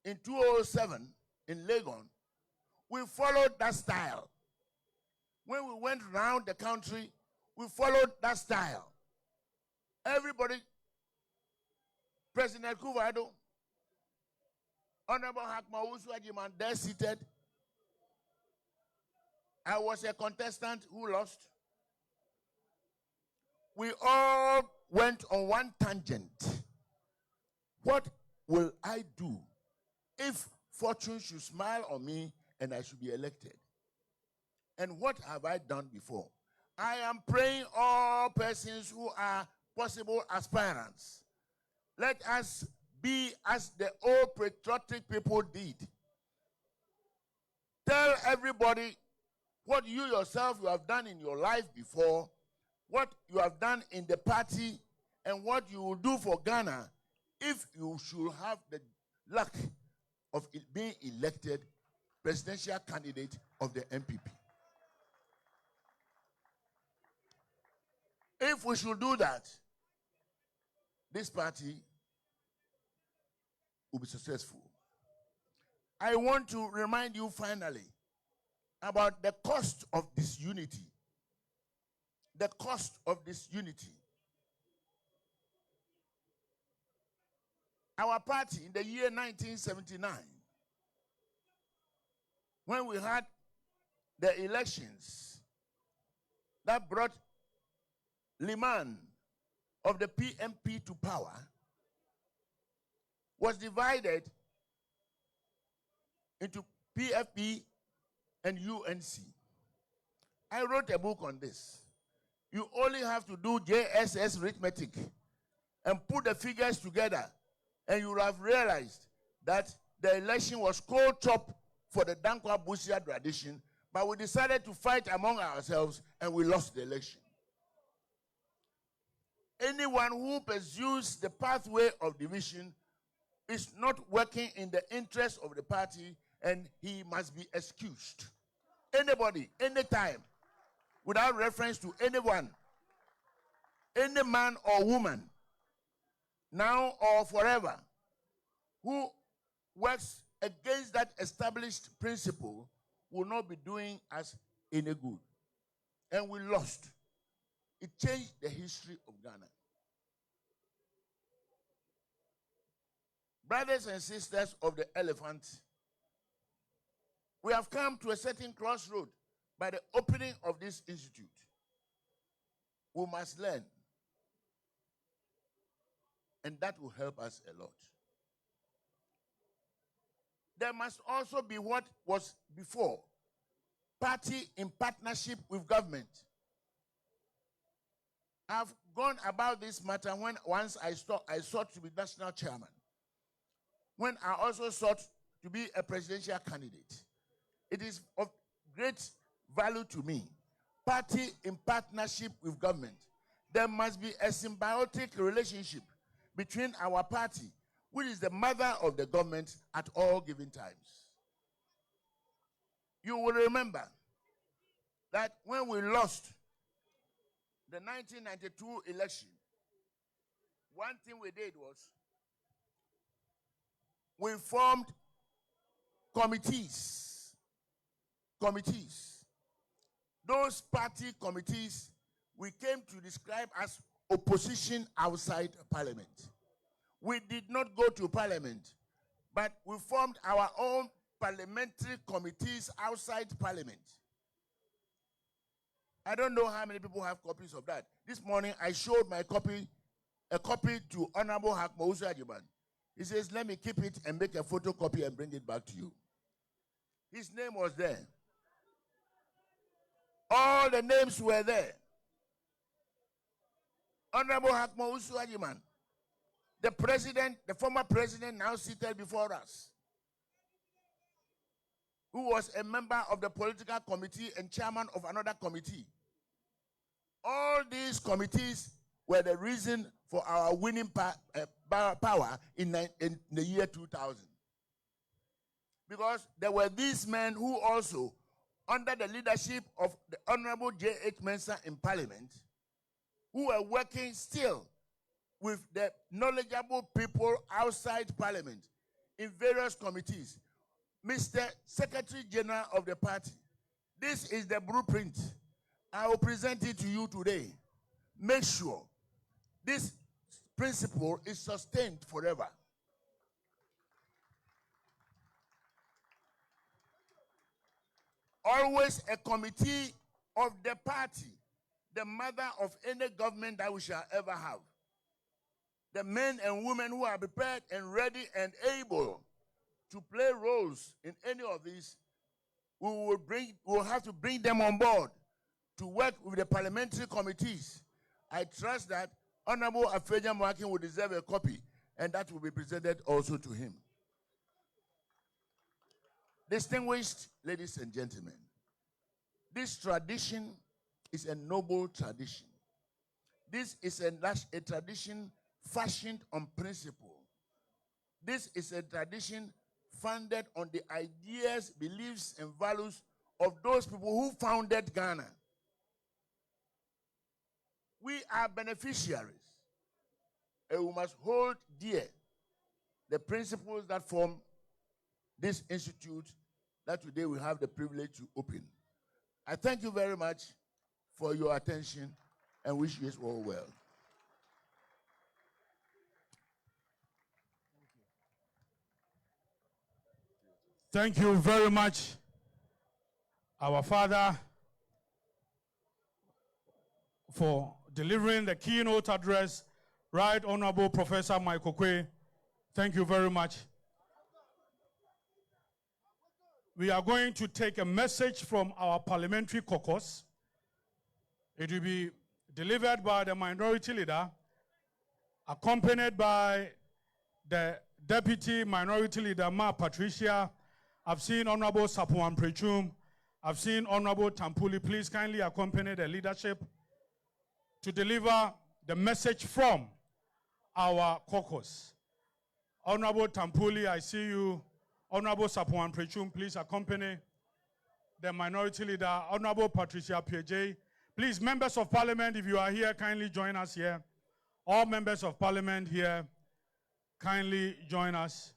in 2007 in Legon, we followed that style. When we went around the country, we followed that style. Everybody, President Kuvado, Honorable Hakmawusu Ajiman, there seated. I was a contestant who lost. We all went on one tangent. What will I do if fortune should smile on me and I should be elected? And what have I done before? I am praying all persons who are possible aspirants, let us be as the old patriotic people did. Tell everybody what you yourself you have done in your life before, what you have done in the party, and what you will do for Ghana if you should have the luck of being elected presidential candidate of the MPP. If we should do that, this party will be successful. I want to remind you finally about the cost of this unity. The cost of this unity. Our party in the year 1979, when we had the elections that brought Liman of the PMP to power, was divided into PFP and UNC. I wrote a book on this. You only have to do JSS arithmetic and put the figures together, and you will have realized that the election was cold chop for the Dankwa Busia tradition, but we decided to fight among ourselves and we lost the election. Anyone who pursues the pathway of division is not working in the interest of the party, and he must be excused. Anybody, anytime, without reference to anyone, any man or woman, now or forever, who works against that established principle will not be doing us any good. And we lost. It changed the history of Ghana. Brothers and sisters of the elephant, we have come to a certain crossroad by the opening of this institute. We must learn, and that will help us a lot. There must also be what was before, party in partnership with government. I've gone about this matter when once I sought to be national chairman, when I also sought to be a presidential candidate. It is of great value to me. Party in partnership with government. There must be a symbiotic relationship between our party, which is the mother of the government at all given times. You will remember that when we lost the 1992 election, one thing we did was we formed committees. Those party committees we came to describe as opposition outside Parliament. We did not go to Parliament, but we formed our own parliamentary committees outside Parliament. I don't know how many people have copies of that. This morning I showed my copy, a copy to Honorable Hakmousu Ajiman. He says, let me keep it and make a photocopy and bring it back to you. His name was there. All the names were there. Honorable Hakmousu Ajiman, the president, the former president now seated before us, who was a member of the political committee and chairman of another committee. All these committees were the reason for our winning power in the year 2000. Because there were these men who also, under the leadership of the Honorable J.H. Mensah in Parliament, who were working still with the knowledgeable people outside Parliament in various committees. Mr. Secretary General of the party, this is the blueprint. I will present it to you today. Make sure this principle is sustained forever. Always a committee of the party, the mother of any government that we shall ever have. The men and women who are prepared and ready and able to play roles in any of these, we will have to bring them on board to work with the parliamentary committees. I trust that Honorable Afeja Mwakin will deserve a copy, and that will be presented also to him. Distinguished ladies and gentlemen, this tradition is a noble tradition. This is a tradition fashioned on principle. This is a tradition founded on the ideas, beliefs, and values of those people who founded Ghana. We are beneficiaries, and we must hold dear the principles that form this institute that today we have the privilege to open. I thank you very much for your attention and wish you all well. Thank you very much, our father, for delivering the keynote address. Right Honorable Professor Michael Quay, thank you very much. We are going to take a message from our parliamentary caucus. It will be delivered by the minority leader, accompanied by the deputy minority leader, Ma Patricia. I've seen Honorable Sapuan Prechum. I've seen Honorable Tampuli. Please kindly accompany the leadership to deliver the message from our caucus. Honorable Tampuli, I see you. Honorable Sapuan Prechum, please accompany the minority leader. Honorable Patricia PJ. Please, members of parliament, if you are here, kindly join us here. All members of parliament here, kindly join us.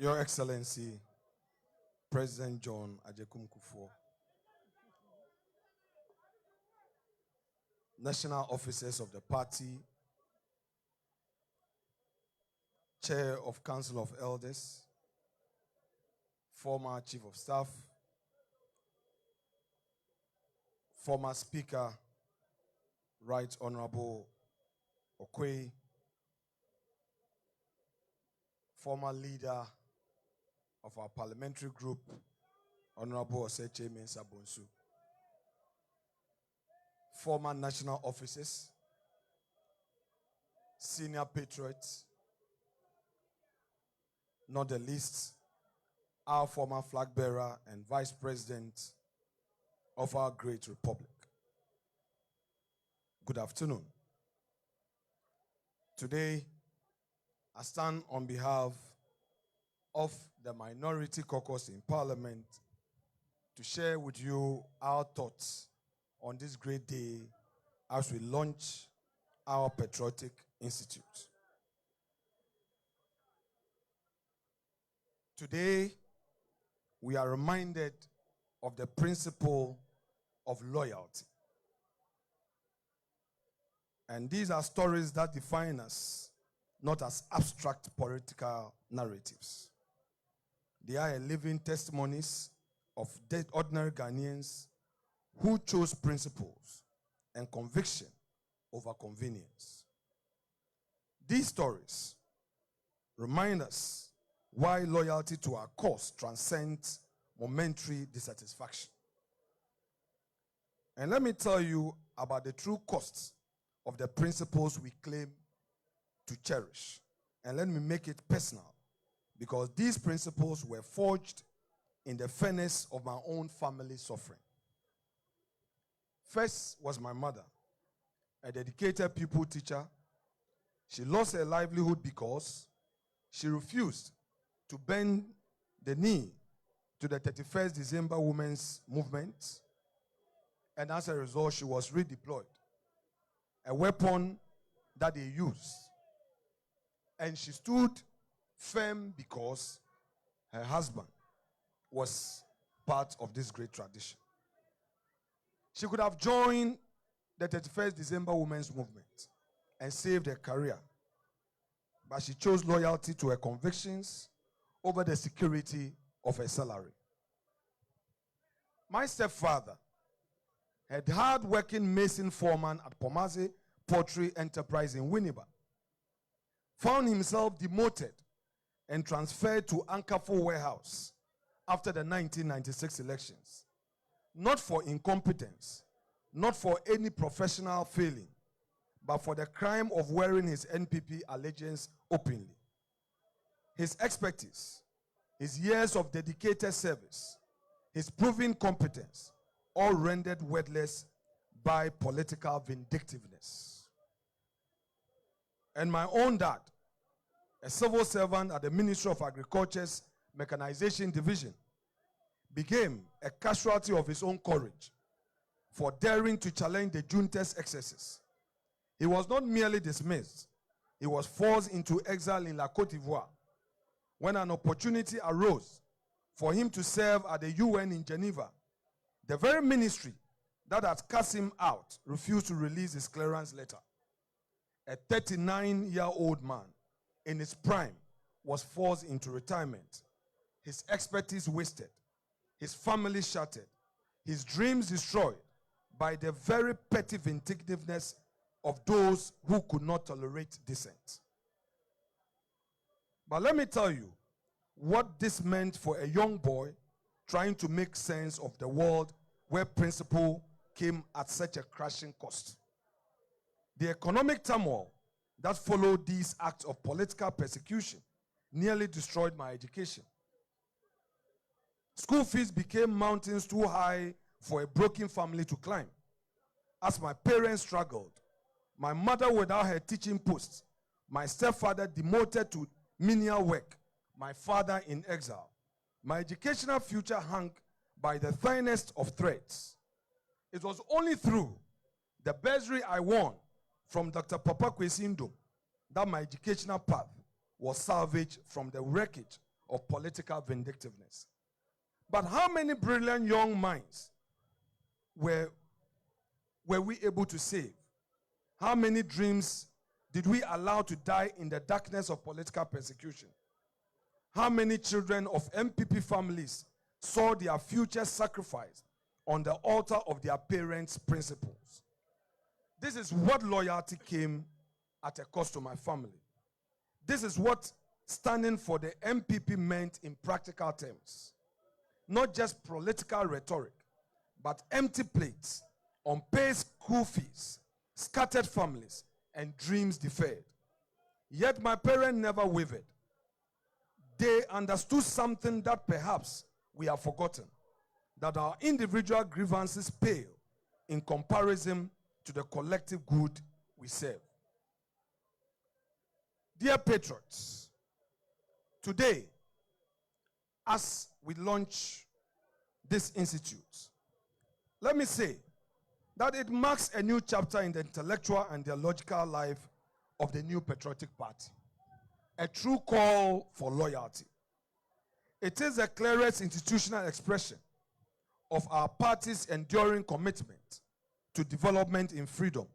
Your Excellency, President John Ajekum Kufuor, national officers of the party, Chair of Council of Elders, former Chief of Staff, former Speaker, Right Honorable Okwe, former leader of our parliamentary group, Honorable Oseche Mensah Bonsu, former national officers, senior patriots, not the least, our former flag bearer and vice president of our great republic. Good afternoon. Today, I stand on behalf of the minority caucus in Parliament to share with you our thoughts on this great day as we launch our Patriotic Institute. Today, we are reminded of the principle of loyalty. And these are stories that define us, not as abstract political narratives. They are living testimonies of ordinary Ghanaians who chose principles and conviction over convenience. These stories remind us why loyalty to our cause transcends momentary dissatisfaction. And let me tell you about the true costs of the principles we claim to cherish. And let me make it personal, because these principles were forged in the furnace of my own family suffering. First was my mother, a dedicated pupil teacher. She lost her livelihood because she refused to bend the knee to the 31st December Women's Movement, and as a result, she was redeployed, a weapon that they used. And she stood firm because her husband was part of this great tradition. She could have joined the 31st December Women's Movement and saved her career, but she chose loyalty to her convictions over the security of her salary. My stepfather, a hard-working mason foreman at Pomase Pottery Enterprise in Winneba, found himself demoted and transferred to Ankafu Warehouse after the 1996 elections. not for incompetence, not for any professional failing, but for the crime of wearing his NPP allegiance openly. His expertise, his years of dedicated service, his proven competence, all rendered worthless by political vindictiveness. And my own dad, a civil servant at the Ministry of Agriculture's Mechanization Division, became a casualty of his own courage for daring to challenge the junta's excesses. He was not merely dismissed, he was forced into exile in La Côte d'Ivoire when an opportunity arose for him to serve at the UN in Geneva. The very ministry that had cast him out refused to release his clearance letter. A 39-year-old man in his prime was forced into retirement, his expertise wasted, his family shattered, his dreams destroyed by the very petty vindictiveness of those who could not tolerate dissent. But let me tell you what this meant for a young boy trying to make sense of the world where principle came at such a crashing cost. The economic turmoil that followed these acts of political persecution nearly destroyed my education. School fees became mountains too high for a broken family to climb. As my parents struggled, my mother without her teaching post, my stepfather demoted to menial work, my father in exile, my educational future hung by the thinnest of threads. It was only through the bursary I won from Dr. Papa Kwesindo that my educational path was salvaged from the wreckage of political vindictiveness. But how many brilliant young minds were we able to save? How many dreams did we allow to die in the darkness of political persecution? How many children of MPP families saw their future sacrificed on the altar of their parents' principles? This is what loyalty came at a cost to my family. This is what standing for the MPP meant in practical terms. Not just political rhetoric, but empty plates, unpaid school fees, scattered families, and dreams deferred. Yet my parents never wavered. They understood something that perhaps we have forgotten, that our individual grievances pale in comparison to the collective good we serve. Dear patriots, today, as we launch this institute, let me say that it marks a new chapter in the intellectual and theological life of the new patriotic party, a true call for loyalty. It is the clearest institutional expression of our party's enduring commitment to development in freedom,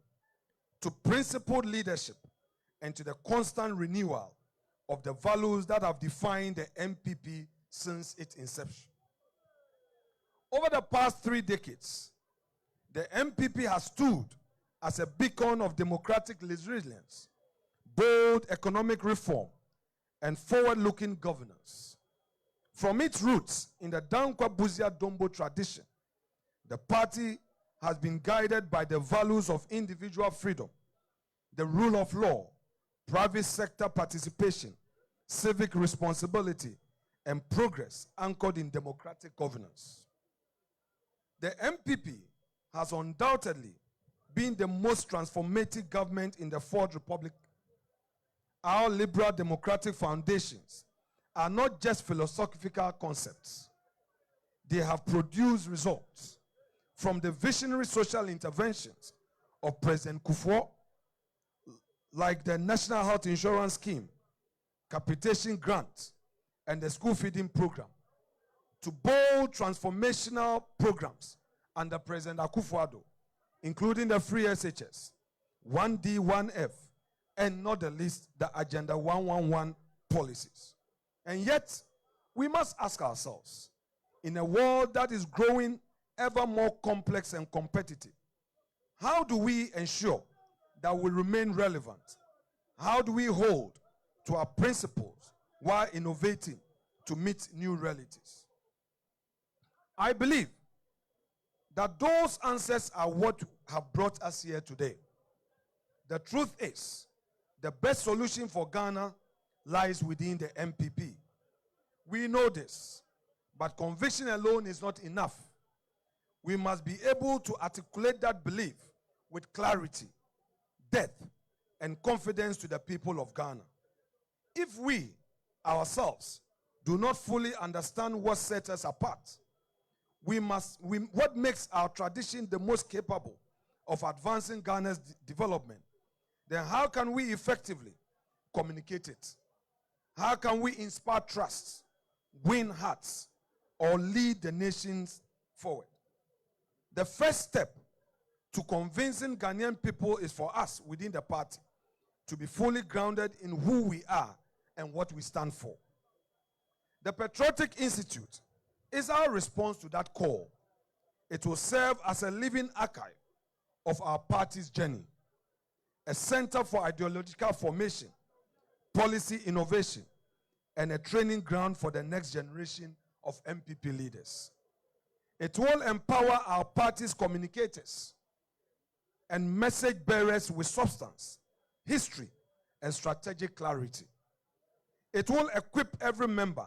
to principled leadership, and to the constant renewal of the values that have defined the MPP since its inception. Over the past 3 decades, the MPP has stood as a beacon of democratic resilience, bold economic reform, and forward-looking governance. From its roots in the Dankwa Buzia Dombo tradition, the party has been guided by the values of individual freedom, the rule of law, private sector participation, civic responsibility, and progress anchored in democratic governance. The MPP has undoubtedly been the most transformative government in the Fourth Republic. Our liberal democratic foundations are not just philosophical concepts. They have produced results from the visionary social interventions of President Kufuor, like the National Health Insurance Scheme, capitation grants, and the school feeding program, to bold transformational programs under President Kufuor, including the free SHS, 1D, 1F, and not the least, the Agenda 111 policies. And yet, we must ask ourselves, in a world that is growing ever more complex and competitive, how do we ensure that we remain relevant? How do we hold to our principles while innovating to meet new realities? I believe that those answers are what have brought us here today. The truth is, the best solution for Ghana lies within the MPP. We know this, but conviction alone is not enough. We must be able to articulate that belief with clarity, depth, and confidence to the people of Ghana. If we, ourselves, do not fully understand what sets us apart, what makes our tradition the most capable of advancing Ghana's development, then how can we effectively communicate it? How can we inspire trust, win hearts, or lead the nations forward? The first step to convincing Ghanaian people is for us within the party to be fully grounded in who we are and what we stand for. The Patriotic Institute is our response to that call. It will serve as a living archive of our party's journey, a center for ideological formation, policy innovation, and a training ground for the next generation of MPP leaders. It will empower our party's communicators and message bearers with substance, history, and strategic clarity. It will equip every member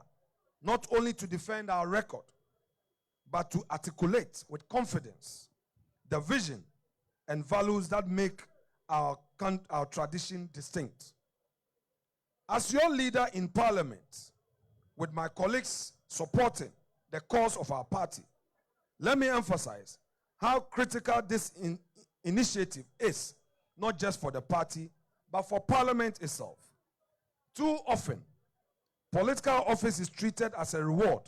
not only to defend our record, but to articulate with confidence the vision and values that make our tradition distinct. As your leader in Parliament, with my colleagues supporting the cause of our party, let me emphasize how critical this initiative is, not just for the party, but for Parliament itself. Too often, political office is treated as a reward,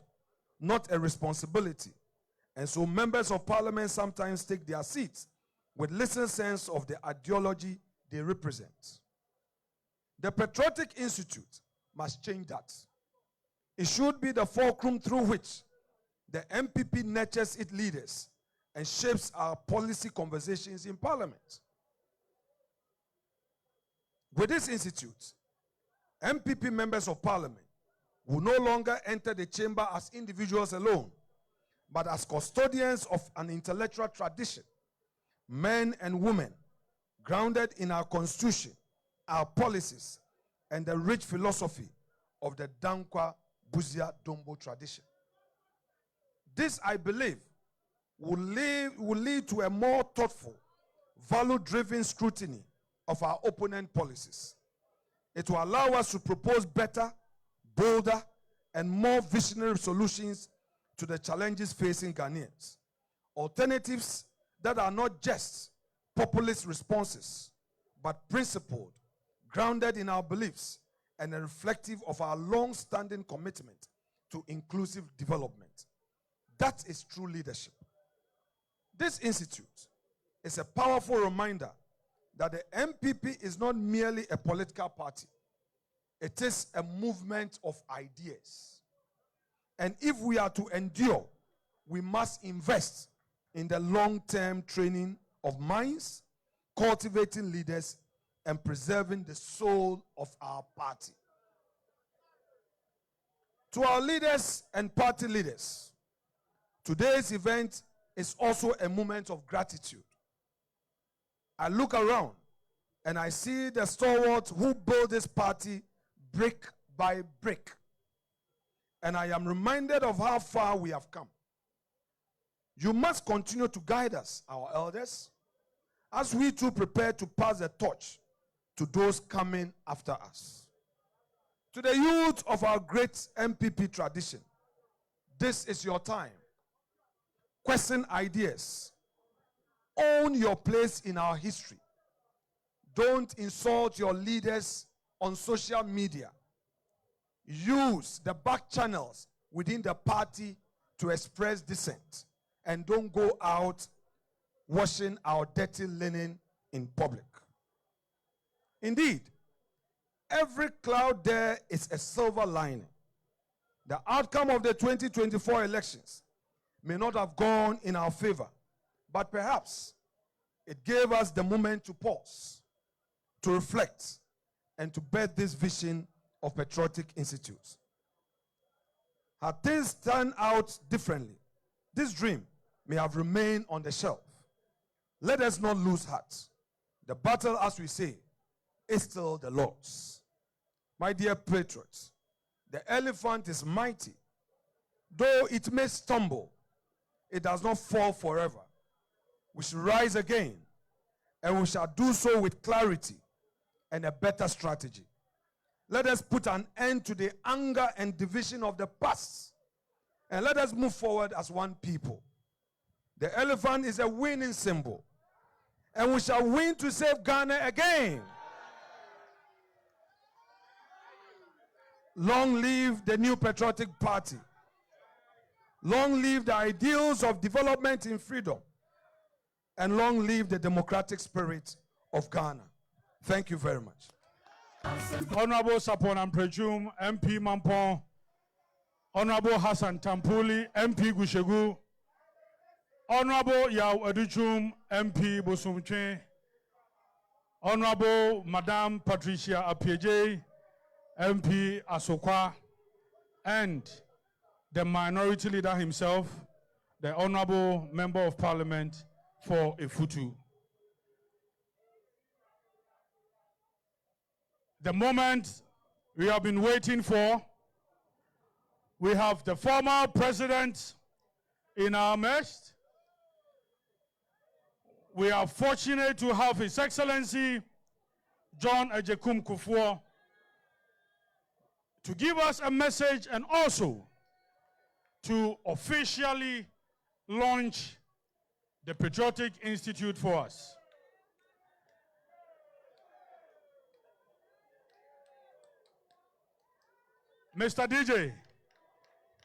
not a responsibility. And so members of Parliament sometimes take their seats with little sense of the ideology they represent. The Patriotic Institute must change that. It should be the fulcrum through which the MPP nurtures its leaders and shapes our policy conversations in Parliament. With this institute, MPP members of Parliament will no longer enter the chamber as individuals alone, but as custodians of an intellectual tradition, men and women grounded in our constitution, our policies, and the rich philosophy of the Dankwa Buzia Dombo tradition. This, I believe, will lead to a more thoughtful, value-driven scrutiny of our opponent policies. It will allow us to propose better, bolder, and more visionary solutions to the challenges facing Ghanaians. Alternatives that are not just populist responses, but principled, grounded in our beliefs, and reflective of our long-standing commitment to inclusive development. That is true leadership. This institute is a powerful reminder that the MPP is not merely a political party. It is a movement of ideas. And if we are to endure, we must invest in the long-term training of minds, cultivating leaders, and preserving the soul of our party. To our leaders and party leaders, today's event is also a moment of gratitude. I look around and I see the stalwarts who built this party brick by brick. And I am reminded of how far we have come. You must continue to guide us, our elders, as we too prepare to pass the torch to those coming after us. To the youth of our great MPP tradition, this is your time. Question ideas. Own your place in our history. Don't insult your leaders on social media. Use the back channels within the party to express dissent. And don't go out washing our dirty linen in public. Indeed, every cloud there is a silver lining. The outcome of the 2024 elections may not have gone in our favor, but perhaps it gave us the moment to pause, to reflect, and to birth this vision of Patriotic Institute. Had things turned out differently, this dream may have remained on the shelf. Let us not lose heart. The battle, as we say, is still the Lord's. My dear patriots, the elephant is mighty. Though it may stumble, it does not fall forever. We shall rise again, and we shall do so with clarity and a better strategy. Let us put an end to the anger and division of the past, and let us move forward as one people. The elephant is a winning symbol, and we shall win to save Ghana again. Long live the new patriotic party. Long live the ideals of development in freedom. And long live the democratic spirit of Ghana. Thank you very much. Honorable Sapon Amprejum, MP Mampon, Honorable Hassan Tampuli, MP Gushegu, Honorable Yao Aduchum, MP Bosumche, Honorable Madame Patricia Apieje, MP Asokwa, and the minority leader himself, the Honorable Member of Parliament for Efutu. The moment we have been waiting for, we have the former president in our midst. We are fortunate to have His Excellency John Agyekum Kufuor to give us a message and also to officially launch the Patriotic Institute for us. Mr. DJ,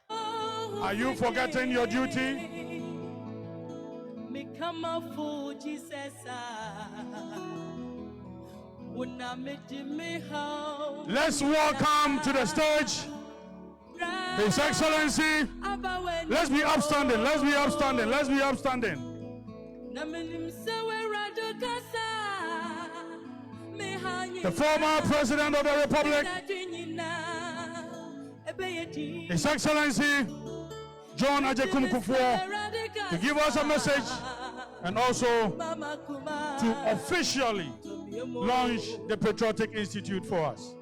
are you forgetting your duty? Let's welcome to the stage His Excellency. Let's be upstanding, let's be upstanding, let's be upstanding. The former President of the Republic, His Excellency John Agyekum Kufuor, to give us a message and also to officially launch the Patriotic Institute for us.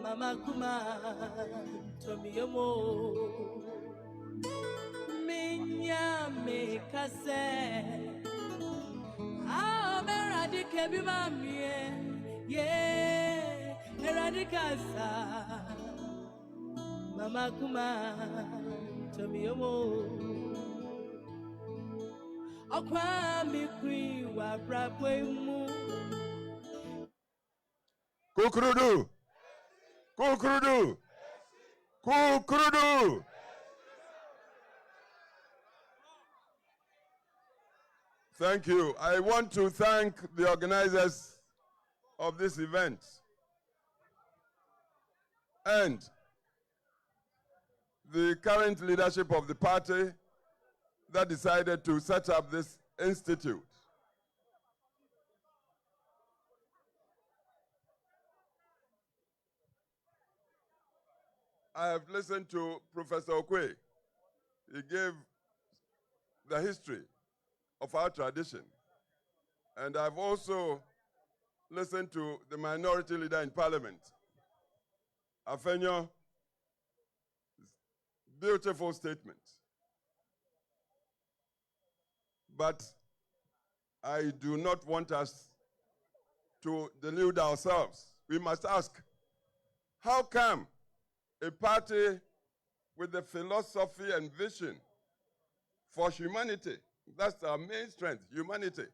Mama Kuma Tomiomo Minya Mekase Meradike Bimamie Ye Eradikasa Mama Kuma Tomiomo Okwa Mikwi wa Brabwemu Kukurudu! Kukurudu! Kukurudu! Thank you. I want to thank the organizers of this event and the current leadership of the party that decided to set up this institute. I have listened to Professor Okwe. He gave the history of our tradition. And I've also listened to the minority leader in Parliament, Afenyo's beautiful statement. But I do not want us to delude ourselves. We must ask, how come a party with the philosophy and vision for humanity, that's our main strength, humanity,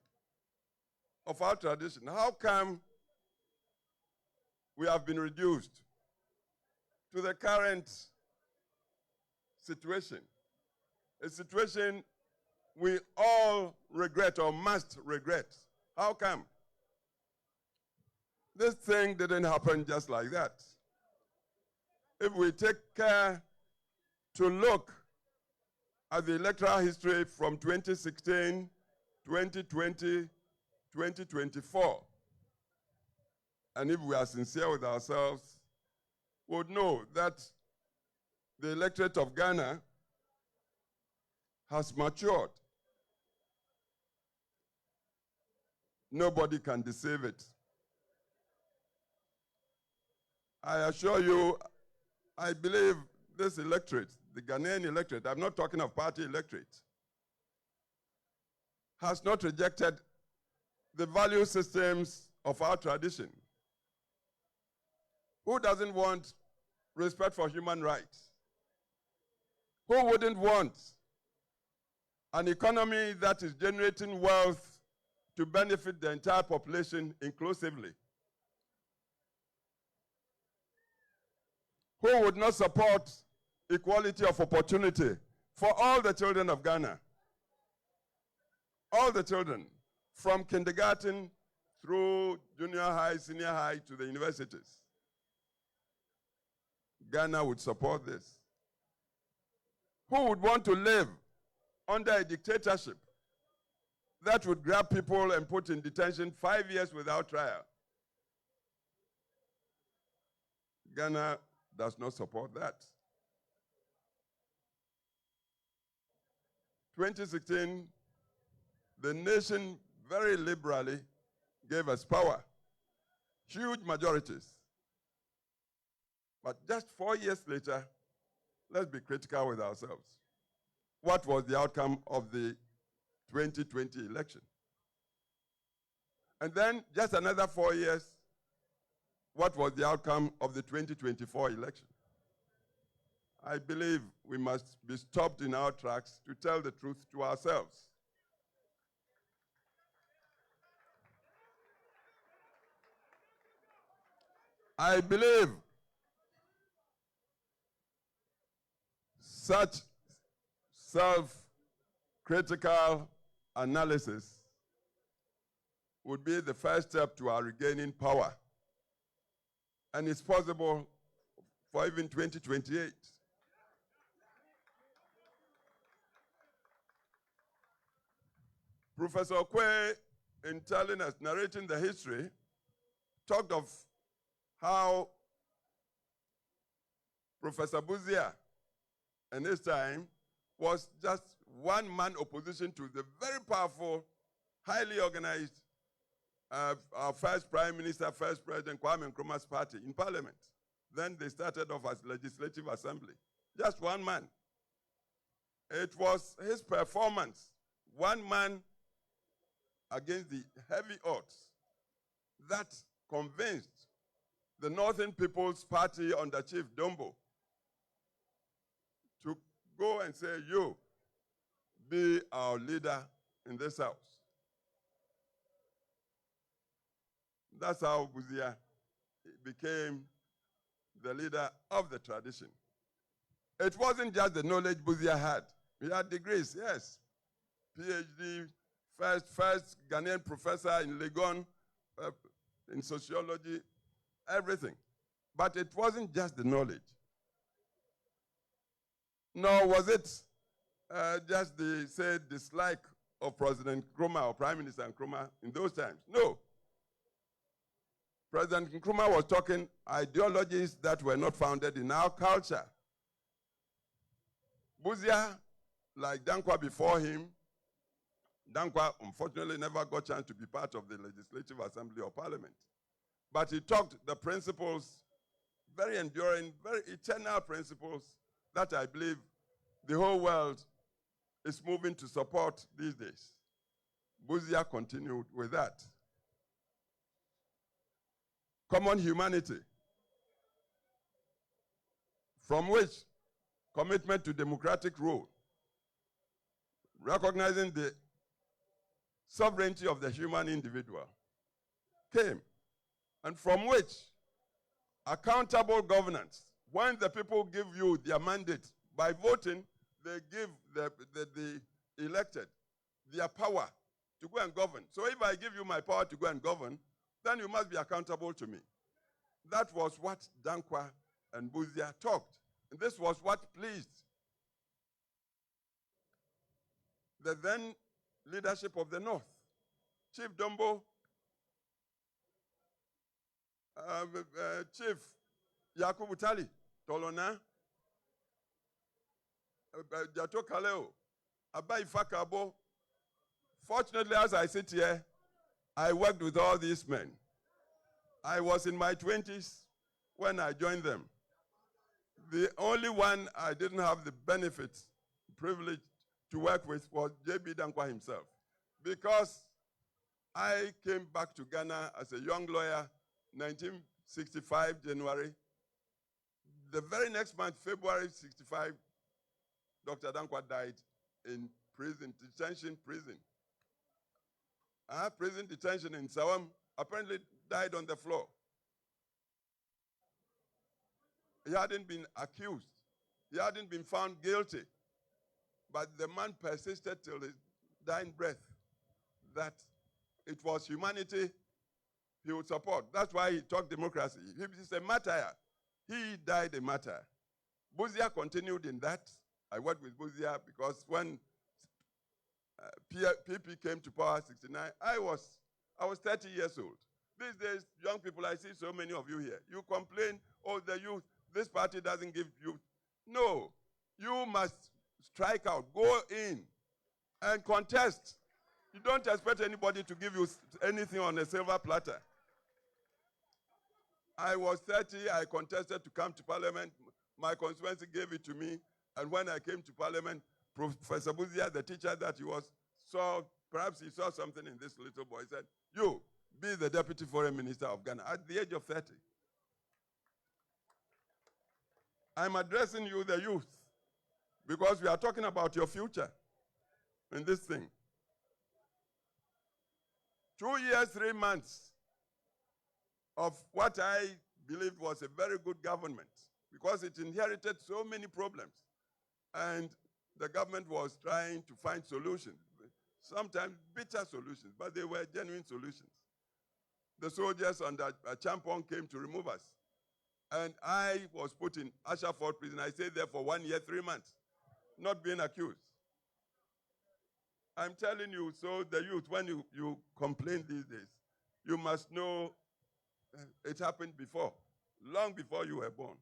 of our tradition, how come we have been reduced to the current situation, a situation we all regret or must regret? How come? This thing didn't happen just like that. If we take care to look at the electoral history from 2016, 2020, 2024, and if we are sincere with ourselves, would know that the electorate of Ghana has matured. Nobody can deceive it. I assure you, I believe this electorate, the Ghanaian electorate, I'm not talking of party electorate, has not rejected the value systems of our tradition. Who doesn't want respect for human rights? Who wouldn't want an economy that is generating wealth to benefit the entire population inclusively? Who would not support equality of opportunity for all the children of Ghana? All the children, from kindergarten through junior high, senior high, to the universities. Ghana would support this. Who would want to live under a dictatorship that would grab people and put in detention 5 years without trial? Ghana does not support that. 2016, the nation very liberally gave us power, huge majorities. But just 4 years later, let's be critical with ourselves. What was the outcome of the 2020 election? And then just another 4 years, what was the outcome of the 2024 election? I believe we must be stopped in our tracks to tell the truth to ourselves. I believe such self-critical analysis would be the first step to our regaining power. And it's possible for even 2028. Professor Okwe, in telling us, narrating the history, talked of how Professor Bawumia in his time was just one-man opposition to the very powerful, highly organized our first Prime Minister, first President Kwame Nkrumah's party in Parliament. Then they started off as Legislative Assembly. Just one man. It was his performance, one man against the heavy odds, that convinced the Northern People's Party under Chief Dombo to go and say, you, be our leader in this house. That's how Bawumia became the leader of the tradition. It wasn't just the knowledge Bawumia had. He had degrees, yes. PhD, first Ghanaian professor in Legon, in sociology, everything. But it wasn't just the knowledge. Nor was it just the, say, dislike of President Nkrumah or Prime Minister Nkrumah in those times. No. President Nkrumah was talking ideologies that were not founded in our culture. Bawumia, like Dankwa before him, Dankwa unfortunately never got a chance to be part of the Legislative Assembly or Parliament. But he talked the principles, very enduring, very eternal principles that I believe the whole world is moving to support these days. Bawumia continued with that. Common humanity, from which commitment to democratic rule, recognizing the sovereignty of the human individual came, and from which accountable governance, when the people give you their mandate by voting, they give the elected their power to go and govern. So if I give you my power to go and govern, then you must be accountable to me. That was what Dankwa and Bawumia talked. And this was what pleased the then leadership of the North. Chief Dombo Chief Yakubu Tali, Tolona, Jato Kaleo, Abai Fakabo. Fortunately, as I sit here, I worked with all these men. I was in my 20s when I joined them. The only one I didn't have the benefit, privilege to work with was J.B. Dankwa himself. Because I came back to Ghana as a young lawyer, 1965, January. The very next month, February 65, Dr. Dankwa died in prison, detention prison. Prison detention in Sawam, apparently died on the floor. He hadn't been accused. He hadn't been found guilty. But the man persisted till his dying breath that it was humanity he would support. That's why he talked democracy. He's a martyr. He died a martyr. Buzia continued in that. I worked with Buzia because when PP came to power, 69, I was 30 years old. These days, young people, I see so many of you here. You complain, oh, the youth, this party doesn't give youth. No, you must strike out, go in and contest. You don't expect anybody to give you anything on a silver platter. I was 30, I contested to come to Parliament. My constituency gave it to me. And when I came to Parliament, Professor Buzia, the teacher that he was, perhaps he saw something in this little boy. He said, you, be the Deputy Foreign Minister of Ghana at the age of 30. I'm addressing you, the youth, because we are talking about your future in this thing. 2 years, 3 months of what I believed was a very good government, because it inherited so many problems. And the government was trying to find solutions, sometimes bitter solutions, but they were genuine solutions. The soldiers under Champon came to remove us. And I was put in Ashford prison. I stayed there for 1 year, 3 months, not being accused. I'm telling you, so the youth, when you complain these days, you must know it happened before, long before you were born.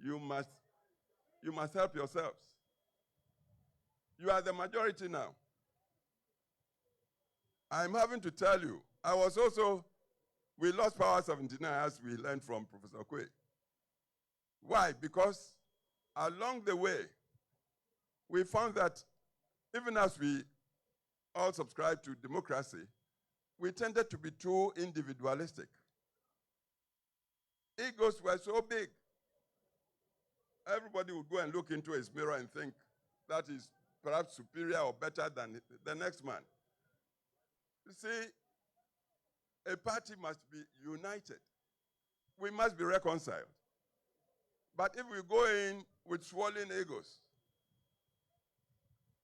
You must help yourselves. You are the majority now. I'm having to tell you, we lost power 79 as we learned from Professor Kwe. Why? Because along the way, we found that even as we all subscribe to democracy, we tended to be too individualistic. Egos were so big. Everybody would go and look into his mirror and think that is perhaps superior or better than the next man. You see, a party must be united. We must be reconciled. But if we go in with swollen egos,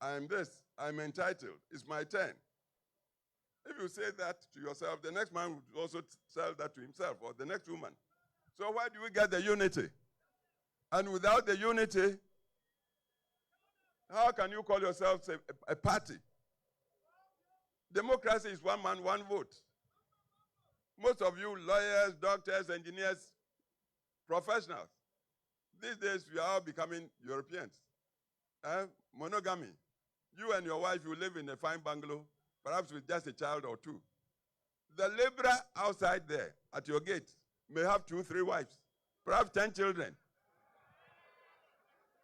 I'm this, I'm entitled, it's my turn. If you say that to yourself, the next man would also tell that to himself, or the next woman. So why do we get the unity? And without the unity, how can you call yourselves a party? Democracy is one man, one vote. Most of you lawyers, doctors, engineers, professionals, these days we are all becoming Europeans. Monogamy. You and your wife, you live in a fine bungalow, perhaps with just a child or two. The laborer outside there at your gate may have 2, 3 wives, perhaps 10 children.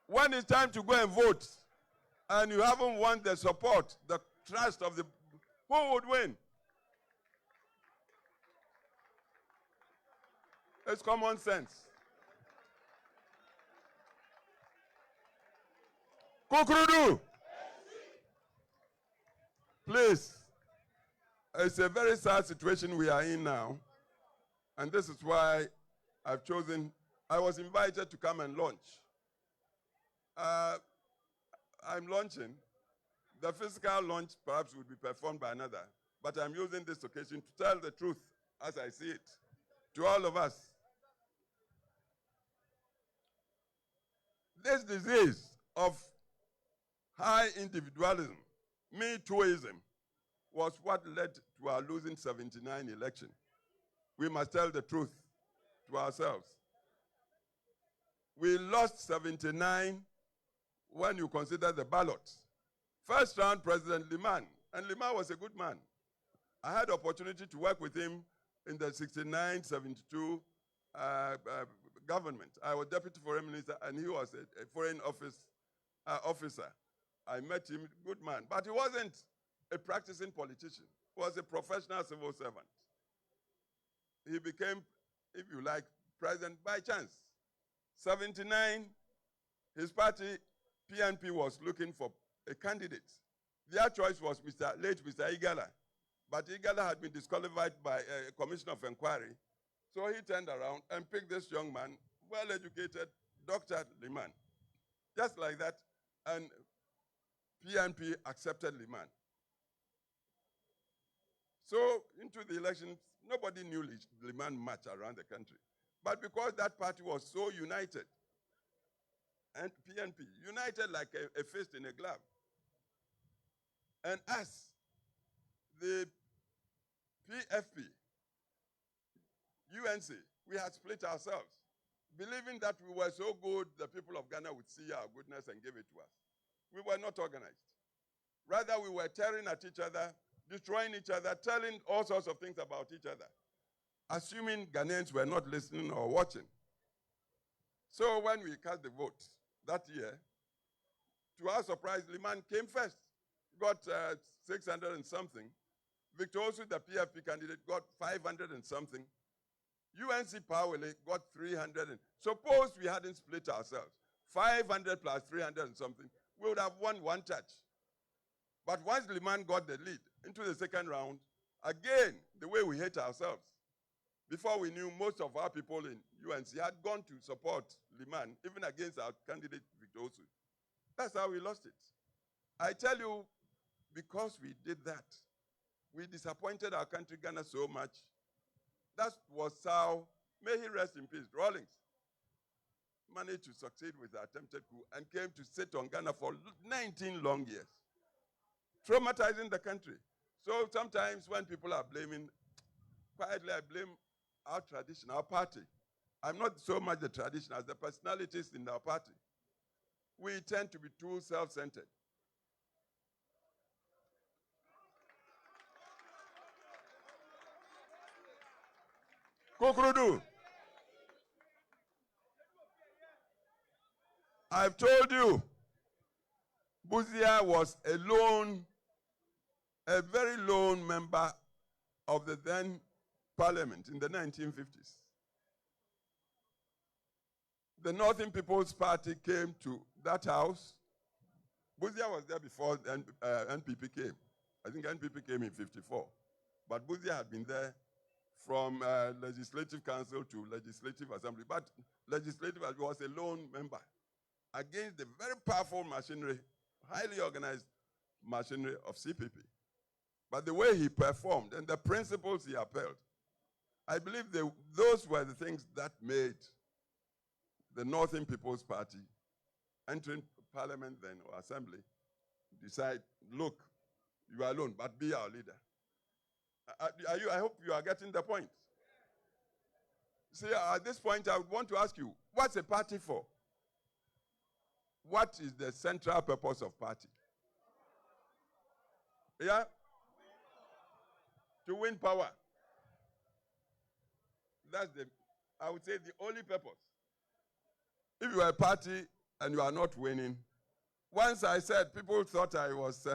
When it's time to go and vote, and you haven't won the support, the trust of the, who would win? It's common sense. Kukrudu! Please, it's a very sad situation we are in now, and this is why I've chosen, I was invited to come and launch. I'm launching. The physical launch perhaps will be performed by another, but I'm using this occasion to tell the truth as I see it to all of us. This disease of high individualism, me tooism, was what led to our losing 79 election. We must tell the truth to ourselves. We lost 79 when you consider the ballots. First round, President Liman, and Liman was a good man. I had the opportunity to work with him in the 69-72 government. I was deputy foreign minister, and he was a foreign officer. I met him, good man. But he wasn't a practicing politician. He was a professional civil servant. He became, if you like, president by chance. 79, his party, PNP, was looking for a candidate. Their choice was late Mr. Igala. But Igala had been disqualified by a commission of inquiry. So he turned around and picked this young man, well-educated, Dr. Liman. Just like that, and PNP accepted Liman. So into the elections, nobody knew Liman much around the country. But because that party was so united, and PNP, united like a fist in a glove, and us, the PFP, UNC, we had split ourselves, believing that we were so good, the people of Ghana would see our goodness and give it to us. We were not organized. Rather, we were tearing at each other, destroying each other, telling all sorts of things about each other, assuming Ghanaians were not listening or watching. So when we cast the vote that year, to our surprise, Liman came first, got 600 and something. Victor Osu, the PFP candidate, got 500 and something. UNC Powele got 300. Suppose we hadn't split ourselves, 500 plus 300 and something, we would have won one touch. But once Liman got the lead into the second round, again, the way we hate ourselves. Before we knew, most of our people in UNC had gone to support Liman, even against our candidate, Victor Osu. That's how we lost it. I tell you, because we did that, we disappointed our country, Ghana, so much. That was how, may he rest in peace, Rawlings managed to succeed with the attempted coup and came to sit on Ghana for 19 long years, traumatizing the country. So sometimes when people are blaming, quietly I blame our tradition, our party. I'm not so much the tradition as the personalities in our party. We tend to be too self-centered. Kukrudu, I've told you, Buzia was a very lone member of the then Parliament in the 1950s. The Northern People's Party came to that house. Buzia was there before NPP came. I think NPP came in 54. But Buzia had been there from Legislative Council to Legislative Assembly. But Legislative was a lone member against the very powerful machinery, highly organized machinery of CPP. But the way he performed and the principles he upheld, I believe those were the things that made the Northern People's Party, entering Parliament then, or Assembly, decide, look, you are alone, but be our leader. I hope you are getting the point. See, at this point, I would want to ask you, what's a party for? What is the central purpose of party? Yeah? To win power. That's I would say, the only purpose. If you are a party and you are not winning, once I said, people thought I was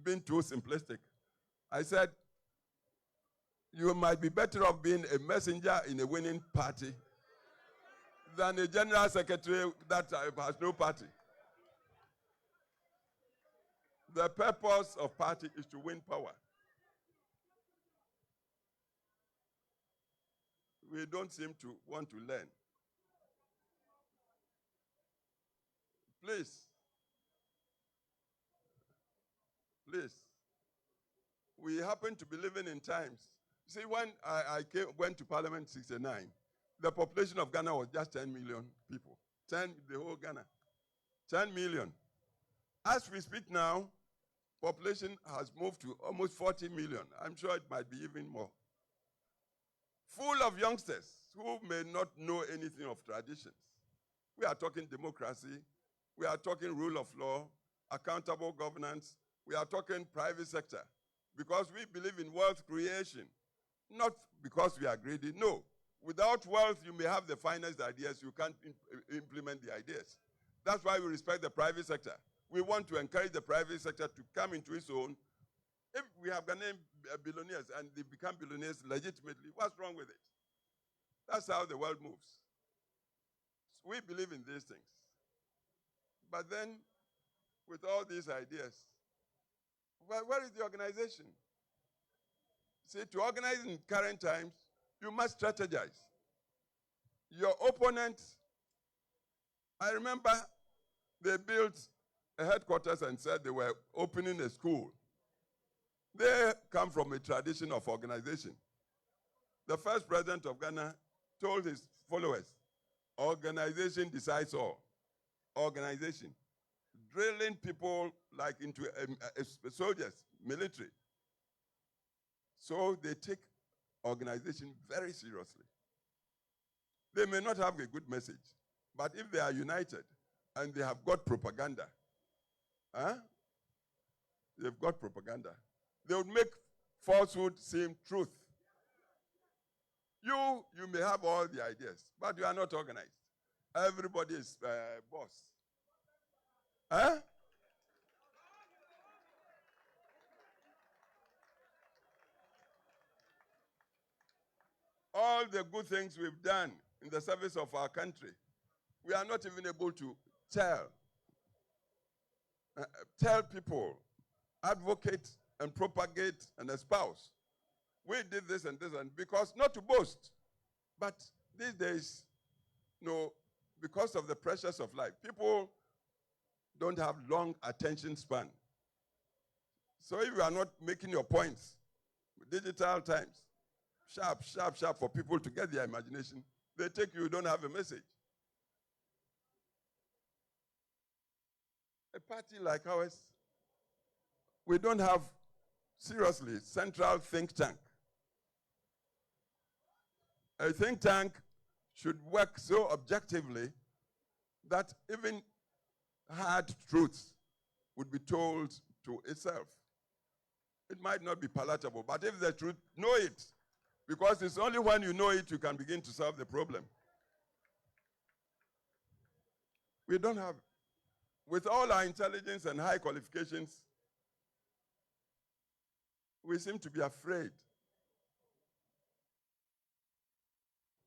being too simplistic. I said, you might be better off being a messenger in a winning party than a general secretary that has no party. The purpose of party is to win power. We don't seem to want to learn. Please. We happen to be living in times. See, when I went to Parliament in 1969, the population of Ghana was just 10 million people. The whole Ghana. 10 million. As we speak now, population has moved to almost 40 million. I'm sure it might be even more. full of youngsters who may not know anything of traditions. We are talking democracy. We are talking rule of law, accountable governance. We are talking private sector, because we believe in wealth creation, not because we are greedy. No. Without wealth, you may have the finest ideas. You can't implement the ideas. That's why we respect the private sector. We want to encourage the private sector to come into its own. If we have Ghanaian billionaires and they become billionaires legitimately, what's wrong with it? That's how the world moves. So we believe in these things. But then, with all these ideas, where is the organization? See, to organize in current times, you must strategize. Your opponent, I remember they built a headquarters and said they were opening a school. They come from a tradition of organization. The first president of Ghana told his followers, organization decides all. Organization. Drilling people like into soldiers, military. So they take organization very seriously. They may not have a good message, but if they are united and they have got propaganda, they've got propaganda. They would make falsehood seem truth. You may have all the ideas, but you are not organized. Everybody is boss. All the good things we've done in the service of our country, we are not even able to tell people, advocate and propagate and espouse. We did this and this, and because not to boast, but these days, because of the pressures of life, people don't have long attention span. So if you are not making your points, digital times, sharp for people to get their imagination, they take you don't have a message. A party like ours, we don't have, seriously, central think tank. A think tank should work so objectively that even hard truths would be told to itself. It might not be palatable, but if the truth, know it. Because it's only when you know it you can begin to solve the problem. We don't have, with all our intelligence and high qualifications, we seem to be afraid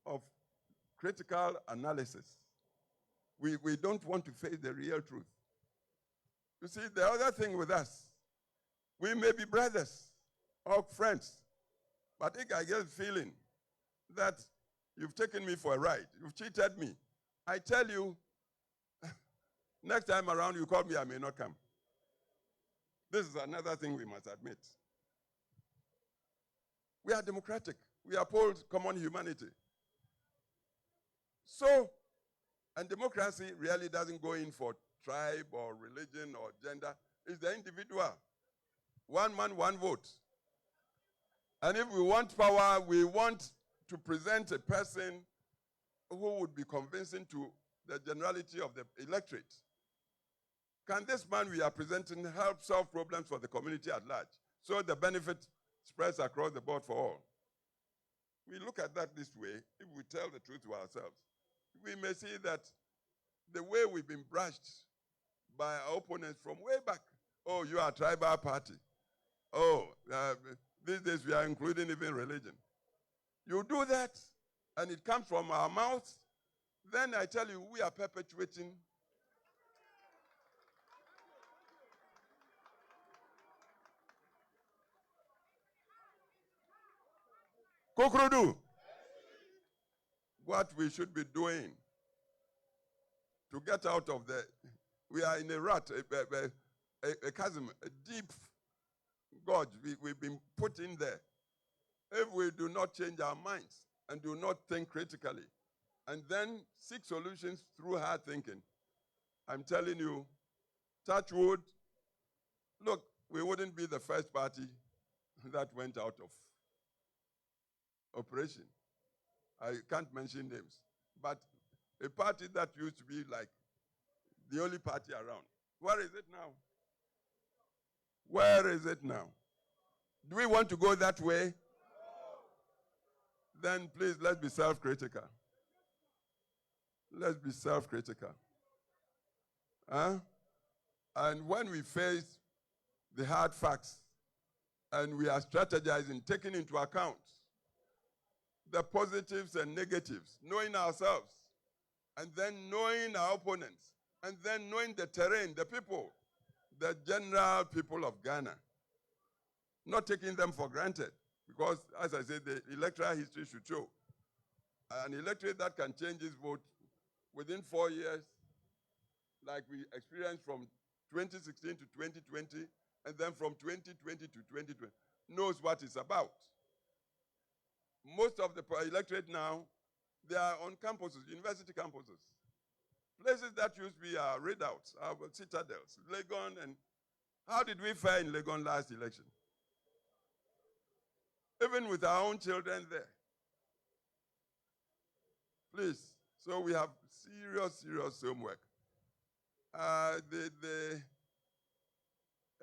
of critical analysis. We don't want to face the real truth. You see, the other thing with us, we may be brothers or friends, but I get a feeling that you've taken me for a ride. You've cheated me. I tell you, next time around you call me, I may not come. This is another thing we must admit. We are democratic. We uphold common humanity. So, and democracy really doesn't go in for tribe or religion or gender. It's the individual. One man, one vote. And if we want power, we want to present a person who would be convincing to the generality of the electorate. Can this man we are presenting help solve problems for the community at large, so the benefit spreads across the board for all? We look at that this way. If we tell the truth to ourselves, we may see that the way we've been brushed by our opponents from way back, oh, you are a tribal party. Oh, these days we are including even religion. You do that, and it comes from our mouths, then I tell you, we are perpetuating Kokrodu. What we should be doing to get out of we are in a rut, a chasm, a deep gorge we've been put in there. If we do not change our minds and do not think critically, and then seek solutions through hard thinking, I'm telling you, touch wood, look, we wouldn't be the first party that went out of operation. I can't mention names, but a party that used to be like the only party around. Where is it now? Where is it now? Do we want to go that way? Then please, let's be self-critical. Let's be self-critical. Huh? And when we face the hard facts and we are strategizing, taking into account the positives and negatives, knowing ourselves, and then knowing our opponents, and then knowing the terrain, the people, the general people of Ghana, not taking them for granted. Because, as I said, the electoral history should show an electorate that can change its vote within 4 years, like we experienced from 2016 to 2020, and then from 2020 to 2020, knows what it's about. Most of the electorate now, they are on campuses, university campuses. Places that used to be our readouts, our citadels, Legon. And how did we fare in Legon last election? Even with our own children there. Please, so we have serious homework. The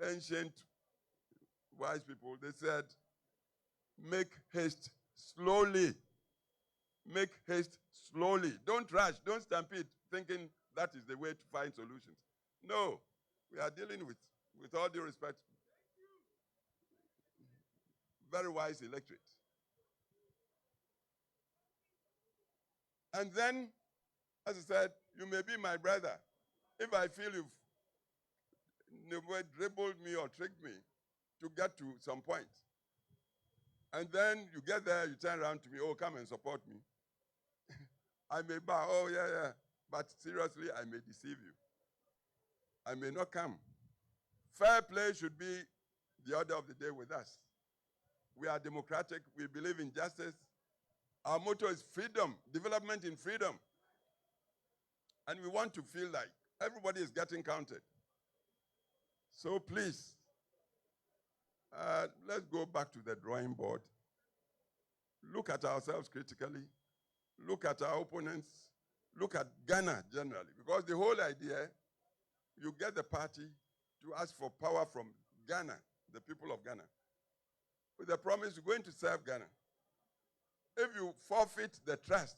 ancient wise people, they said, make haste slowly. Make haste slowly. Don't rush, don't stampede, thinking that is the way to find solutions. No, we are dealing with all due respect, very wise electorate. And then, as I said, you may be my brother. If I feel you've dribbled me or tricked me to get to some point, and then you get there, you turn around to me, oh, come and support me. I may bow, oh, yeah, but seriously, I may deceive you. I may not come. Fair play should be the order of the day with us. We are democratic. We believe in justice. Our motto is freedom, development in freedom. And we want to feel like everybody is getting counted. So please, let's go back to the drawing board. Look at ourselves critically. Look at our opponents. Look at Ghana generally. Because the whole idea, you get the party to ask for power from Ghana, the people of Ghana, with the promise you're going to serve Ghana. If you forfeit the trust,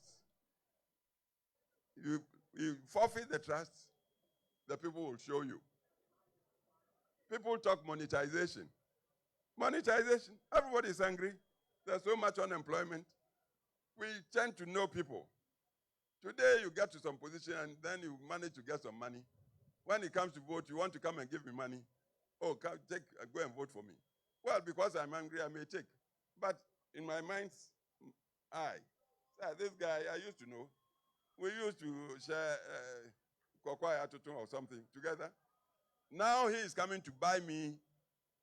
you forfeit the trust, the people will show you. People talk monetization. Monetization, everybody is angry. There's so much unemployment. We tend to know people. Today you get to some position and then you manage to get some money. When it comes to vote, you want to come and give me money. Oh, go and vote for me. Well, because I'm angry, I may take. But in my mind's eye, this guy I used to know, we used to share kokwaya or something together. Now he is coming to buy me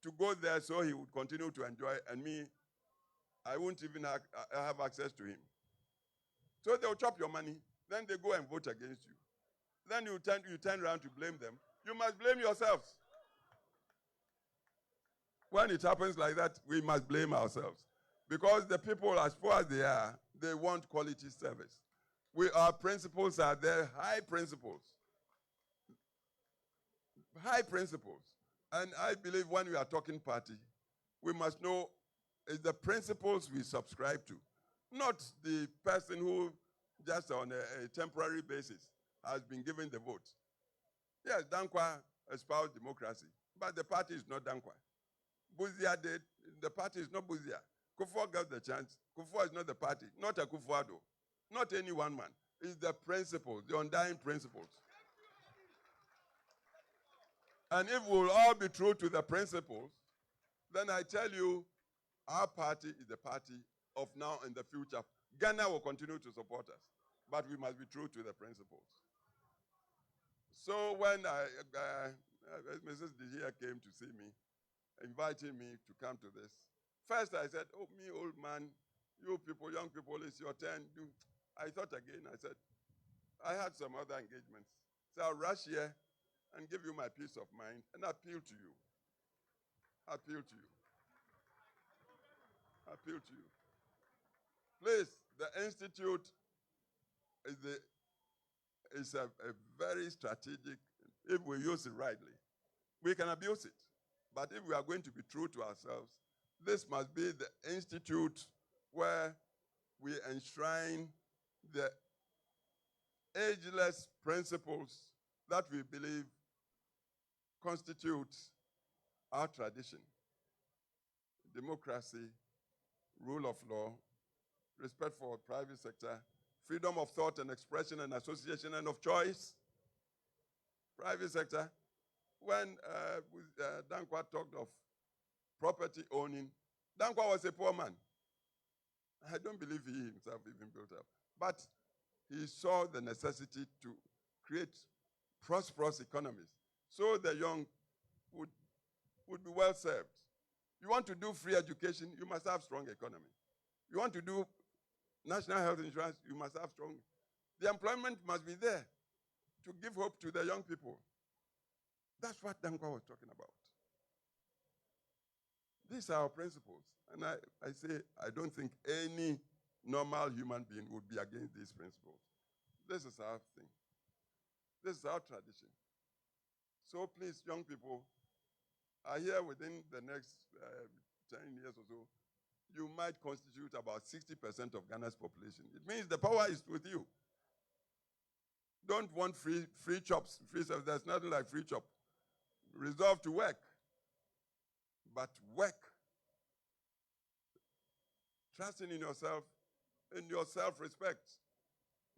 to go there so he would continue to enjoy, and me, I won't even have access to him. So they'll chop your money, then they go and vote against you. Then you turn around to blame them. You must blame yourselves. When it happens like that, we must blame ourselves. Because the people, as poor as they are, they want quality service. Our principles are there, high principles. High principles. And I believe when we are talking party, we must know it's the principles we subscribe to, not the person who just on a temporary basis has been given the vote. Yes, Dankwa espoused democracy, but the party is not Dankwa. Buzia did, the party is not Buzia. Kufuor got the chance. Kufuor is not the party, not a Kufuor, not any one man. It's the principles, the undying principles. And if we'll all be true to the principles, then I tell you, our party is the party of now and the future. Ghana will continue to support us, but we must be true to the principles. So when Mrs. Dihia came to see me, inviting me to come to this, first I said, oh, me old man, you people, young people, it's your turn. I thought again, I said, I had some other engagements. So I'll rush here and give you my peace of mind and appeal to you. Appeal to you. Appeal to you. Please, The institute is a very strategic, if we use it rightly. We can abuse it. But if we are going to be true to ourselves, this must be the institute where we enshrine the ageless principles that we believe constitute our tradition. Democracy, rule of law, respect for private sector, freedom of thought and expression and association and of choice. Private sector, when Dankwa talked of property owning, Dankwa was a poor man. I don't believe he himself even built up. But he saw the necessity to create prosperous economies so the young would be well served. You want to do free education, you must have strong economy. You want to do national health insurance, you must have strong. The employment must be there to give hope to the young people. That's what Dankwa was talking about. These are our principles. And I say, I don't think any normal human being would be against these principles. This is our thing. This is our tradition. So please, young people, are here within the next 10 years or so, you might constitute about 60% of Ghana's population. It means the power is with you. Don't want free chops, free stuff. There's nothing like free chop. Resolve to work. But work. Trusting in yourself, in your self-respect.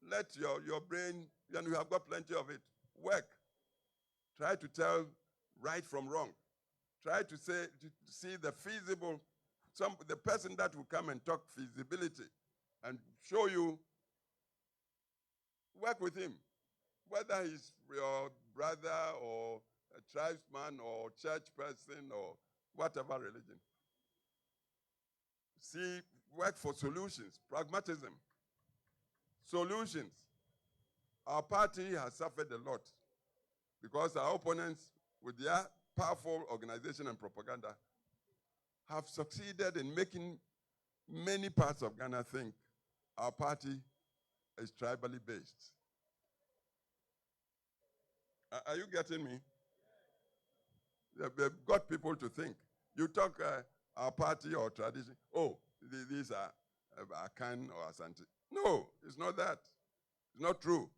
Let your brain, and you have got plenty of it, work. Try to tell right from wrong. Try to see the feasible, the person that will come and talk feasibility and show you, work with him. Whether he's your brother or a tribesman or church person or whatever religion. See, work for solutions, pragmatism. Solutions. Our party has suffered a lot because our opponents, with their powerful organization and propaganda, have succeeded in making many parts of Ghana think our party is tribally based. Are you getting me? They've got people to think. You talk our party or tradition, oh, these are Akan or Asante. No, it's not that. It's not true.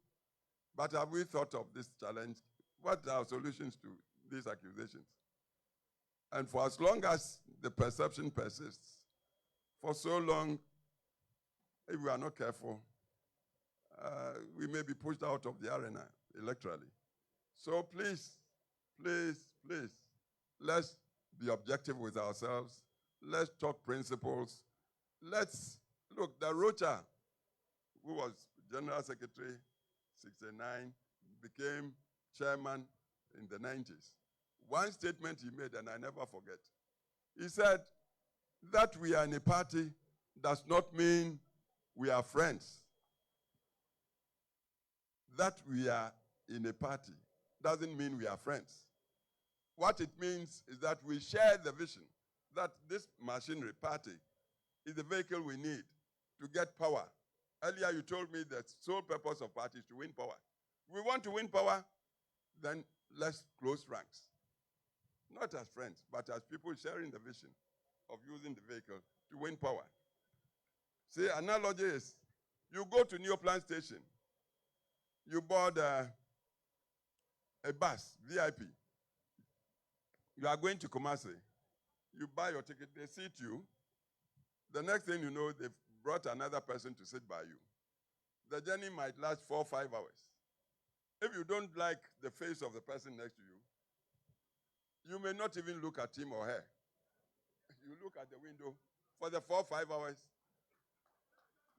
But have we thought of this challenge? What are our solutions to these accusations? And for as long as the perception persists, for so long, if we are not careful, we may be pushed out of the arena electorally. So please, please, please, let's be objective with ourselves. Let's talk principles. Let's, look, the Rocha, who was General Secretary, 69, became chairman in the 90s. One statement he made, and I never forget. He said, that we are in a party does not mean we are friends. That we are in a party doesn't mean we are friends. What it means is that we share the vision that this machinery party is the vehicle we need to get power. Earlier you told me that sole purpose of party is to win power. If we want to win power, then let's close ranks. Not as friends, but as people sharing the vision of using the vehicle to win power. See, analogy is, you go to Neoplan Station, you board a bus, VIP. You are going to Kumasi. You buy your ticket, they seat you. The next thing you know, they've brought another person to sit by you. The journey might last 4 or 5 hours. If you don't like the face of the person next to you, you may not even look at him or her. You look at the window for the 4 or 5 hours.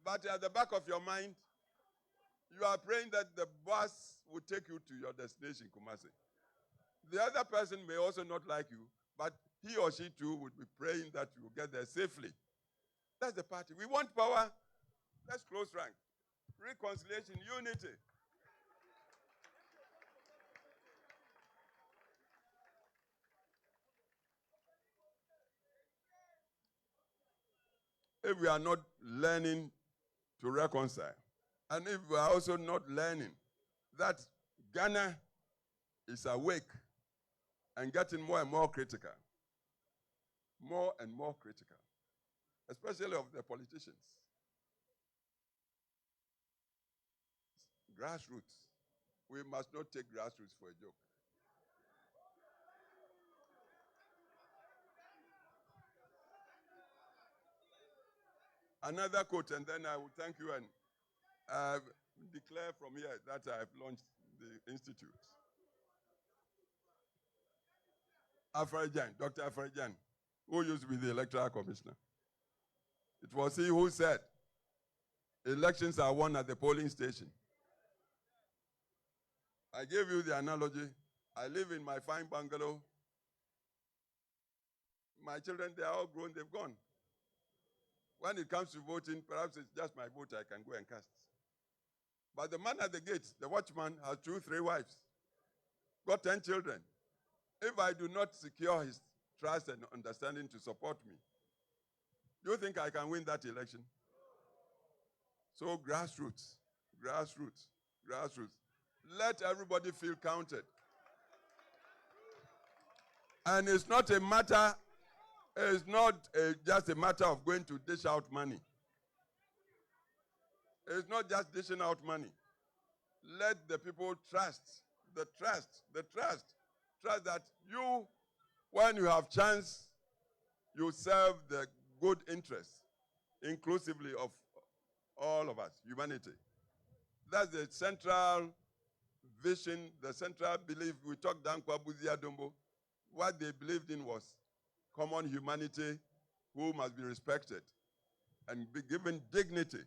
But at the back of your mind, you are praying that the bus will take you to your destination, Kumasi. The other person may also not like you, but he or she too would be praying that you will get there safely. That's the party. We want power. Let's close rank. Reconciliation, unity. If we are not learning to reconcile. And if we are also not learning that Ghana is awake and getting more and more critical, more and more critical, especially of the politicians. Grassroots. We must not take grassroots for a joke. Another quote, and then I will thank you and declare from here that I have launched the institute. Dr. Afarajan, who used to be the electoral commissioner. It was he who said, elections are won at the polling station. I gave you the analogy. I live in my fine bungalow. My children, they are all grown, they've gone. When it comes to voting, perhaps it's just my vote I can go and cast. But the man at the gate, the watchman, has 2, 3 wives, got 10 children. If I do not secure his trust and understanding to support me, do you think I can win that election? So grassroots, grassroots, grassroots. Let everybody feel counted. And it's not a matter, it's not just a matter of going to dish out money. It's not just dishing out money. Let the people trust that you, when you have chance, you serve the good interests, inclusively of all of us, humanity. That's the central vision, the central belief. We talked down Kwabuzia Dombo. What they believed in was common humanity who must be respected and be given dignity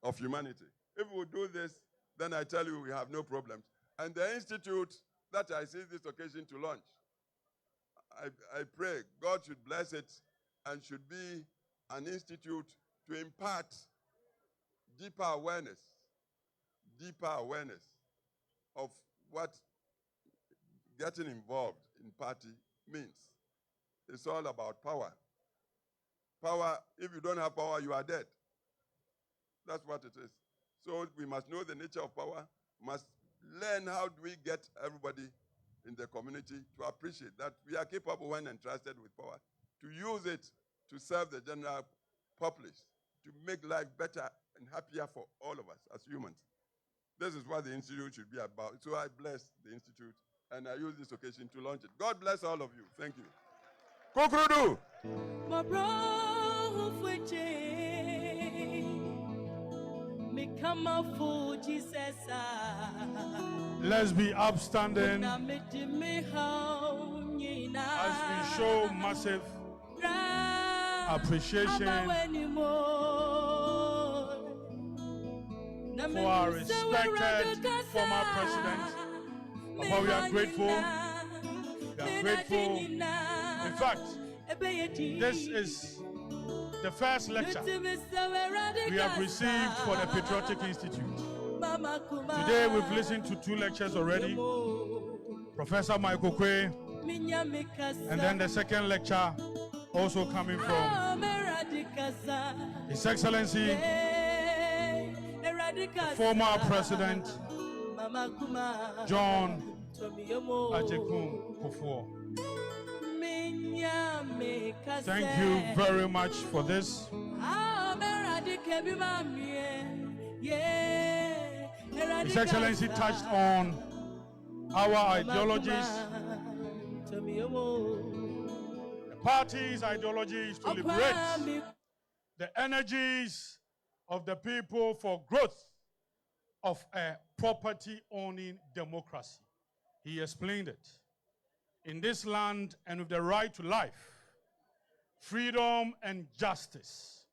of humanity. If we do this, then I tell you we have no problems. And the institute that I see this occasion to launch, I pray God should bless it and should be an institute to impart deeper awareness of what getting involved in party means. It's all about power. Power, if you don't have power, you are dead. That's what it is. So we must know the nature of power, must learn how do we get everybody in the community to appreciate that we are capable when entrusted with power, to use it to serve the general populace, to make life better and happier for all of us as humans. This is what the Institute should be about. So I bless the Institute, and I use this occasion to launch it. God bless all of you. Thank you. Kokrudu! Let's be upstanding as we show massive appreciation for our respected former president. Papa, we are grateful. We are grateful. In fact, this is the first lecture we have received for the Patriotic Institute. Today we've listened to 2 lectures already. Professor Michael Kwe, and then the second lecture also coming from His Excellency, the former President John Ajekun Kufuor. Thank you very much for this. His Excellency touched on our ideologies. The party's ideology is to liberate the energies of the people for growth of a property-owning democracy. He explained it. In this land and with the right to life, freedom and justice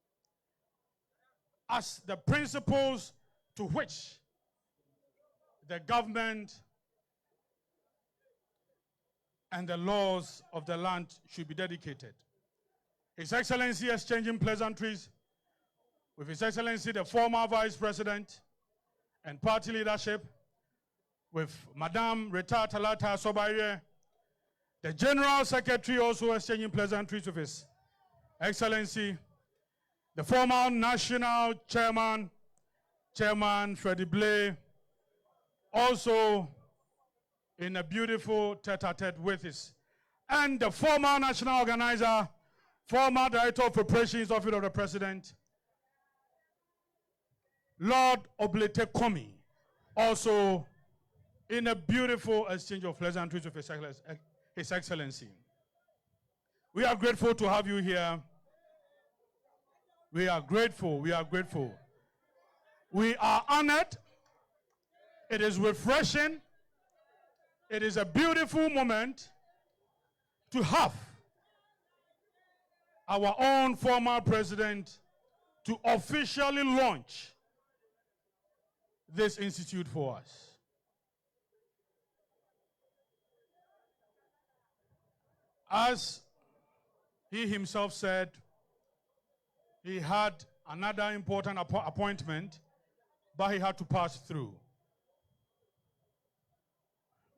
as the principles to which the government and the laws of the land should be dedicated. His Excellency exchanging pleasantries with His Excellency the former Vice President and party leadership, with Madame Rita Talata Sobaye, the General Secretary, also exchanging pleasantries with His Excellency the former National Chairman Chairman Freddie Blay, also in a beautiful tete-a-tete with his, and the former national organizer, former director of operations, office of the president, Lord Oblete Komi, also in a beautiful exchange of pleasantries with His Excellency. We are grateful to have you here. We are grateful. We are grateful. We are honored. It is refreshing. It is a beautiful moment to have our own former president to officially launch this institute for us. As he himself said, he had another important appointment, but he had to pass through.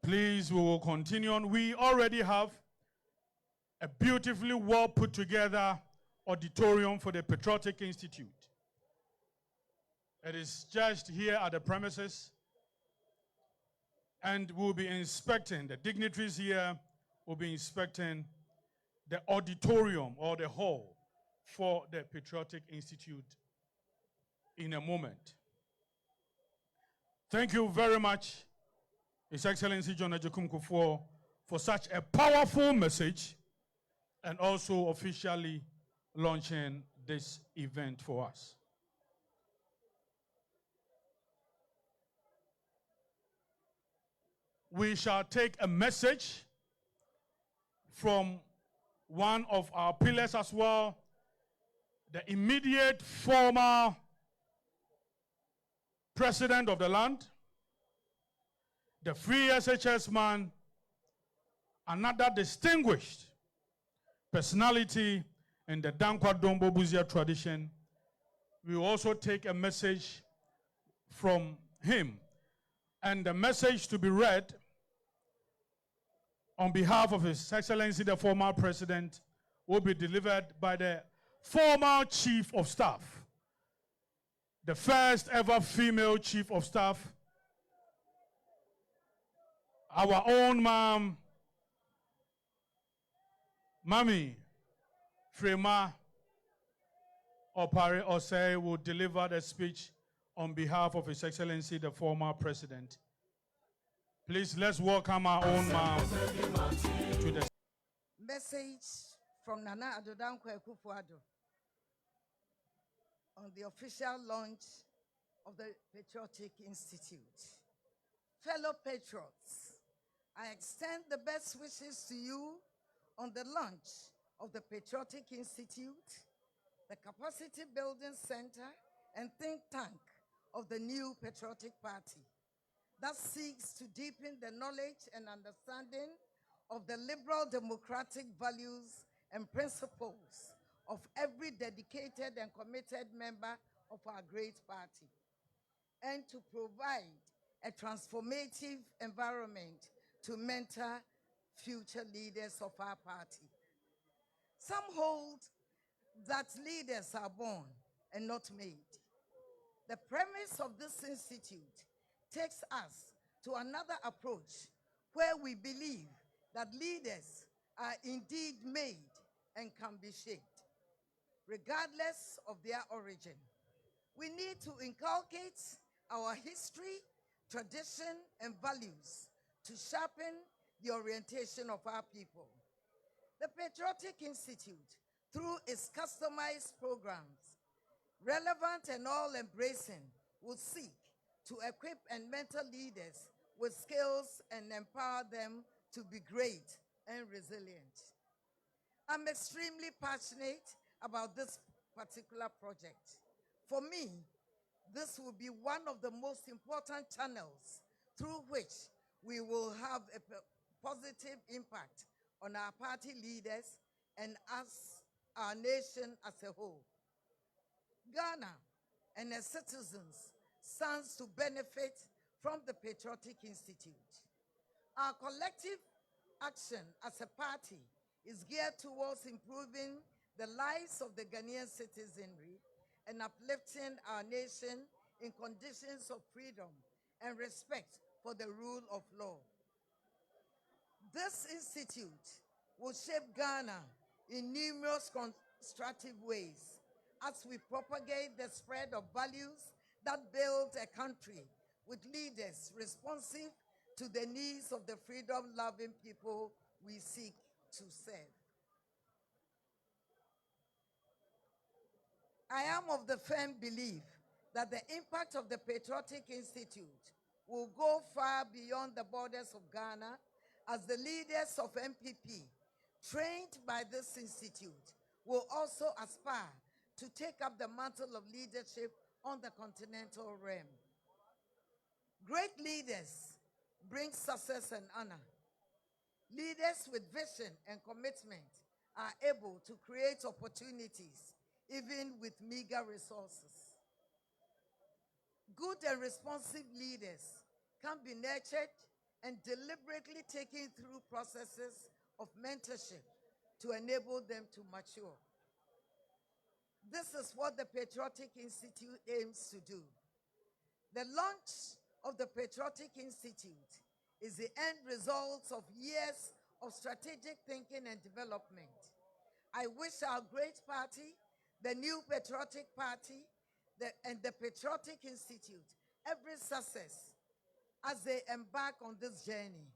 Please, we will continue on. We already have a beautifully well put together auditorium for the Patriotic Institute. It is just here at the premises, and we'll be inspecting, the dignitaries here will be inspecting the auditorium or the hall for the Patriotic Institute in a moment. Thank you very much, His Excellency John Agyekum Kufuor, for such a powerful message and also officially launching this event for us. We shall take a message from one of our pillars as well, the immediate former president of the land, the free SHS man, another distinguished personality in the Dankwa Dombo Buzia tradition. We will also take a message from him, and the message to be read on behalf of His Excellency the former president will be delivered by the former chief of staff, the first ever female chief of staff, our own mom, Mami Frema Opare Osei, will deliver the speech on behalf of His Excellency the former president. Please, let's welcome our own mom to the message from Nana Addo Dankwa Kufuor on the official launch of the Patriotic Institute. Fellow patriots, I extend the best wishes to you on the launch of the Patriotic Institute, the capacity building center and think tank of the new Patriotic Party that seeks to deepen the knowledge and understanding of the liberal democratic values and principles of every dedicated and committed member of our great party, and to provide a transformative environment to mentor future leaders of our party. Some hold that leaders are born and not made. The premise of this institute takes us to another approach where we believe that leaders are indeed made and can be shaped, regardless of their origin. We need to inculcate our history, tradition, and values to sharpen the orientation of our people. The Patriotic Institute, through its customized programs, relevant and all-embracing, will seek to equip and mentor leaders with skills and empower them to be great and resilient. I'm extremely passionate about this particular project. For me, this will be one of the most important channels through which we will have a positive impact on our party leaders and us, our nation as a whole. Ghana and its citizens stands to benefit from the Patriotic Institute. Our collective action as a party is geared towards improving the lives of the Ghanaian citizenry and uplifting our nation in conditions of freedom and respect for the rule of law. This institute will shape Ghana in numerous constructive ways as we propagate the spread of values that build a country with leaders responsive to the needs of the freedom-loving people we seek to serve. I am of the firm belief that the impact of the Patriotic Institute will go far beyond the borders of Ghana, as the leaders of MPP, trained by this institute, will also aspire to take up the mantle of leadership on the continental realm. Great leaders bring success and honor. Leaders with vision and commitment are able to create opportunities even with meager resources. Good and responsive leaders can be nurtured and deliberately taken through processes of mentorship to enable them to mature. This is what the Patriotic Institute aims to do. The launch of the Patriotic Institute is the end result of years of strategic thinking and development. I wish our great party, the new Patriotic Party, and the Patriotic Institute every success as they embark on this journey.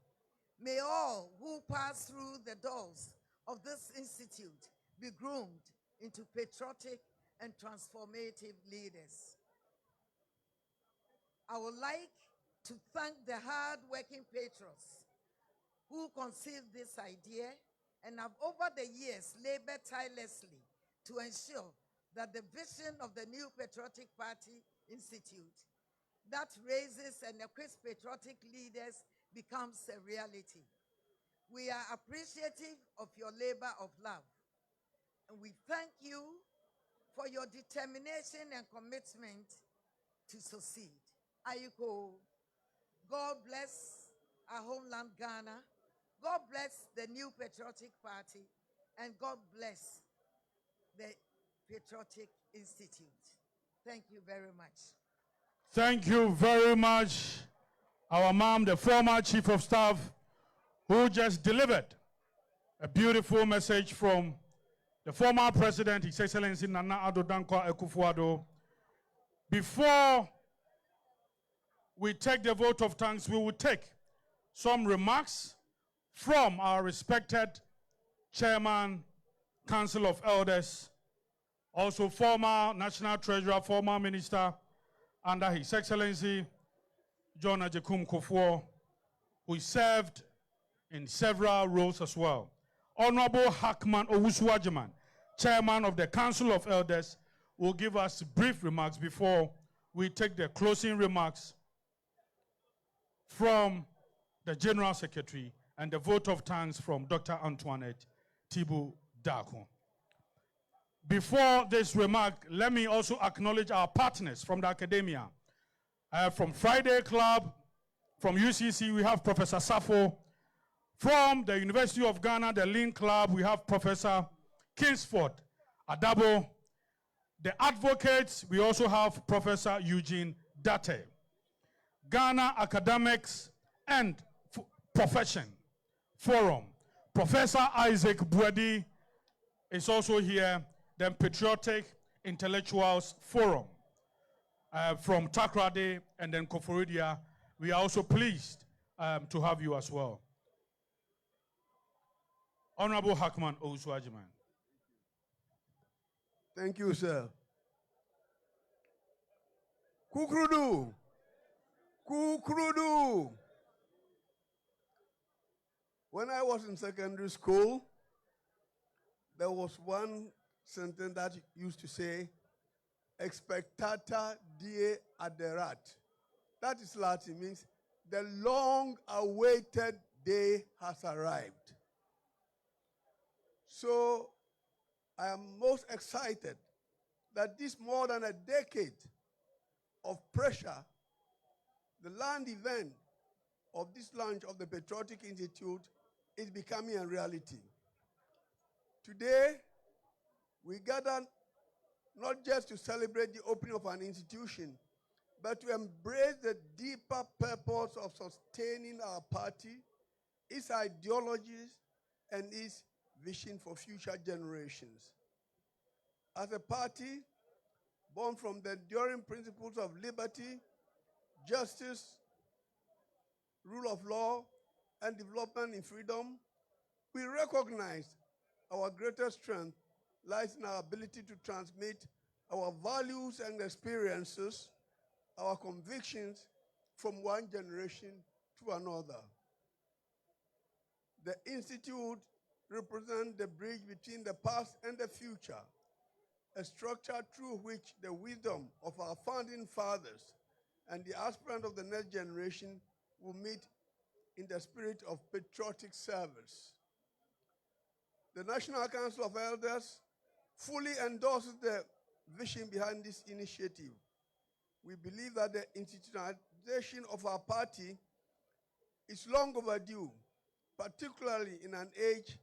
May all who pass through the doors of this institute be groomed into patriotic and transformative leaders. I would like to thank the hard-working patriots who conceived this idea and have over the years labored tirelessly to ensure that the vision of the new Patriotic Party Institute that raises and equips patriotic leaders becomes a reality. We are appreciative of your labor of love, and we thank you for your determination and commitment to succeed. Ayuko, God bless our homeland Ghana, God bless the new Patriotic Party, and God bless the Patriotic Institute. Thank you very much. Thank you very much, our mom, the former Chief of Staff, who just delivered a beautiful message from the former President, His Excellency Nana Addo Dankwa Kufuor. Before we take the vote of thanks, we will take some remarks from our respected Chairman, Council of Elders, also former National Treasurer, former Minister under His Excellency John Ajekum Kufuor, who served in several roles as well. Honorable Hackman Owusu-Agyemang, Chairman of the Council of Elders, will give us brief remarks before we take the closing remarks from the General Secretary and the vote of thanks from Dr. Antoinette Tibu Darko. Before this remark, let me also acknowledge our partners from the academia. From Friday Club, from UCC, we have Professor Safo. From the University of Ghana, the Link Club, we have Professor Kingsford Adabo. The advocates, we also have Professor Eugene Date. Ghana Academics and Profession Forum. Professor Isaac Buedi is also here. Then Patriotic Intellectuals Forum from Takrade and then Koforidia. We are also pleased to have you as well. Honorable Hackman Owusu-Agyemang. Thank you, sir. Kukrudu. Kukrudu. When I was in secondary school, there was one sentence that used to say, expectata die aderat. That is Latin, means the long-awaited day has arrived. So I am most excited that this more than a decade of pressure, the land event of this launch of the Patriotic Institute is becoming a reality. Today, we gather not just to celebrate the opening of an institution, but to embrace the deeper purpose of sustaining our party, its ideologies, and its vision for future generations. As a party born from the enduring principles of liberty, justice, rule of law, and development in freedom, we recognize our greatest strength lies in our ability to transmit our values and experiences, our convictions from one generation to another. The Institute represents the bridge between the past and the future, a structure through which the wisdom of our founding fathers and the aspirant of the next generation will meet in the spirit of patriotic service. The National Council of Elders fully endorses the vision behind this initiative. We believe that the institutionalization of our party is long overdue, particularly in an age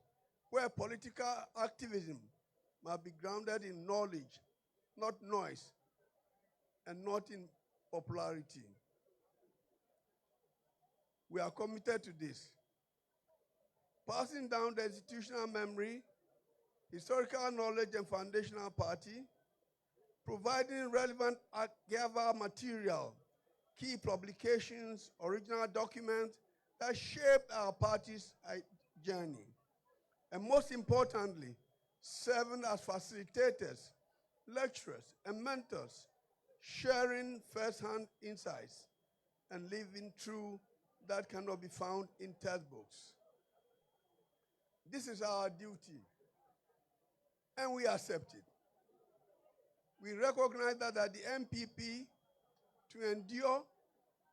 where political activism must be grounded in knowledge, not noise, and not in popularity. We are committed to this. Passing down the institutional memory, historical knowledge, and foundational party, providing relevant archival material, key publications, original documents that shaped our party's journey. And most importantly, serving as facilitators, lecturers, and mentors, sharing first-hand insights and living through that cannot be found in textbooks. This is our duty, and we accept it. We recognize that the MPP, to endure,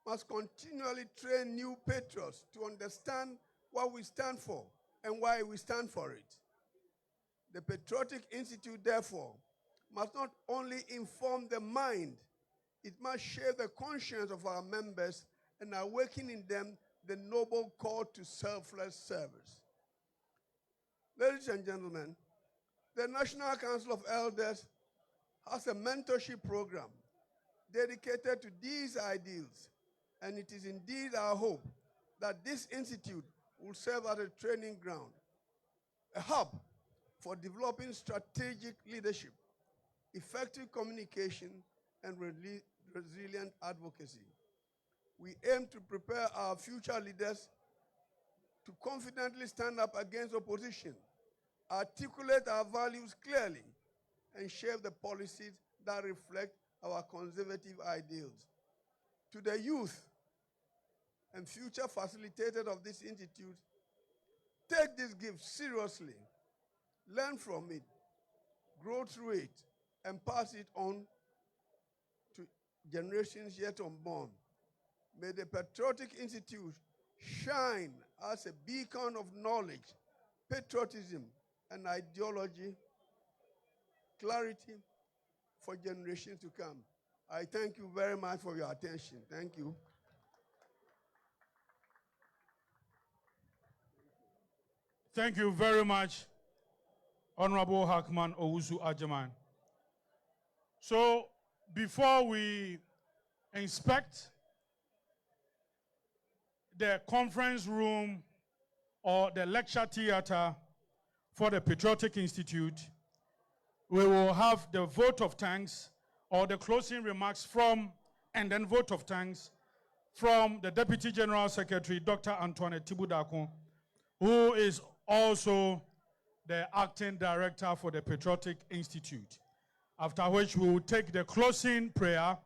must continually train new patriots to understand what we stand for and why we stand for it. The Patriotic Institute, therefore, must not only inform the mind, it must shape the conscience of our members and awaken in them the noble call to selfless service. Ladies and gentlemen, the National Council of Elders has a mentorship program dedicated to these ideals, and it is indeed our hope that this institute will serve as a training ground, a hub for developing strategic leadership, effective communication, and resilient advocacy. We aim to prepare our future leaders to confidently stand up against opposition, articulate our values clearly, and shape the policies that reflect our conservative ideals. To the youth and future facilitators of this institute, take this gift seriously, learn from it, grow through it, and pass it on to generations yet unborn. May the Patriotic Institute shine as a beacon of knowledge, patriotism, and ideology, clarity for generations to come. I thank you very much for your attention. Thank you. Thank you very much, Honorable Hackman Owusu Ajaman. So, before we inspect the conference room or the lecture theater for the Patriotic Institute, we will have the vote of thanks or the closing remarks from, and then vote of thanks from the Deputy General Secretary, Dr. Antoinette Tibudako, who is also the acting director for the Patriotic Institute. After which we will take the closing prayer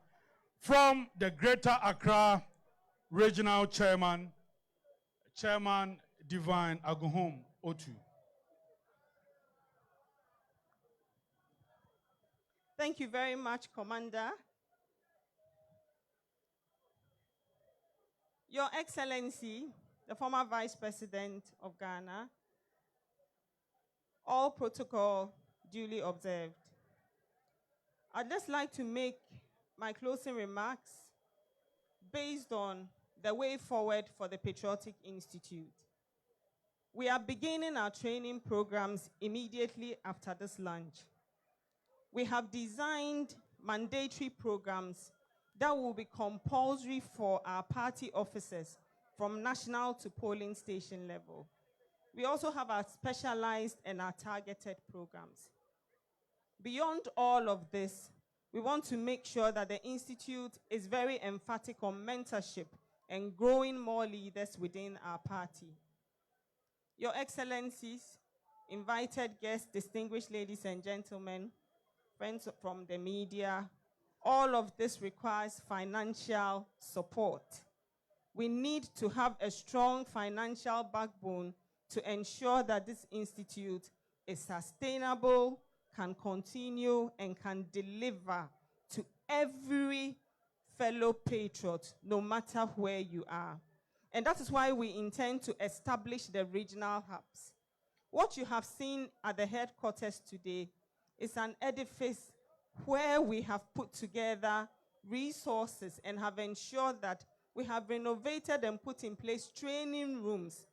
from the Greater Accra Regional Chairman, Chairman Divine Aguhom Otu. Thank you very much, Commander. Your Excellency, the former Vice President of Ghana, all protocol duly observed. I'd just like to make my closing remarks based on the way forward for the Patriotic Institute. We are beginning our training programs immediately after this lunch. We have designed mandatory programs that will be compulsory for our party officers from national to polling station level. We also have our specialized and our targeted programs. Beyond all of this, we want to make sure that the Institute is very emphatic on mentorship and growing more leaders within our party. Your Excellencies, invited guests, distinguished ladies and gentlemen, friends from the media, all of this requires financial support. We need to have a strong financial backbone to ensure that this institute is sustainable, can continue, and can deliver to every fellow patriot, no matter where you are. And that is why we intend to establish the regional hubs. What you have seen at the headquarters today is an edifice where we have put together resources and have ensured that we have renovated and put in place training rooms.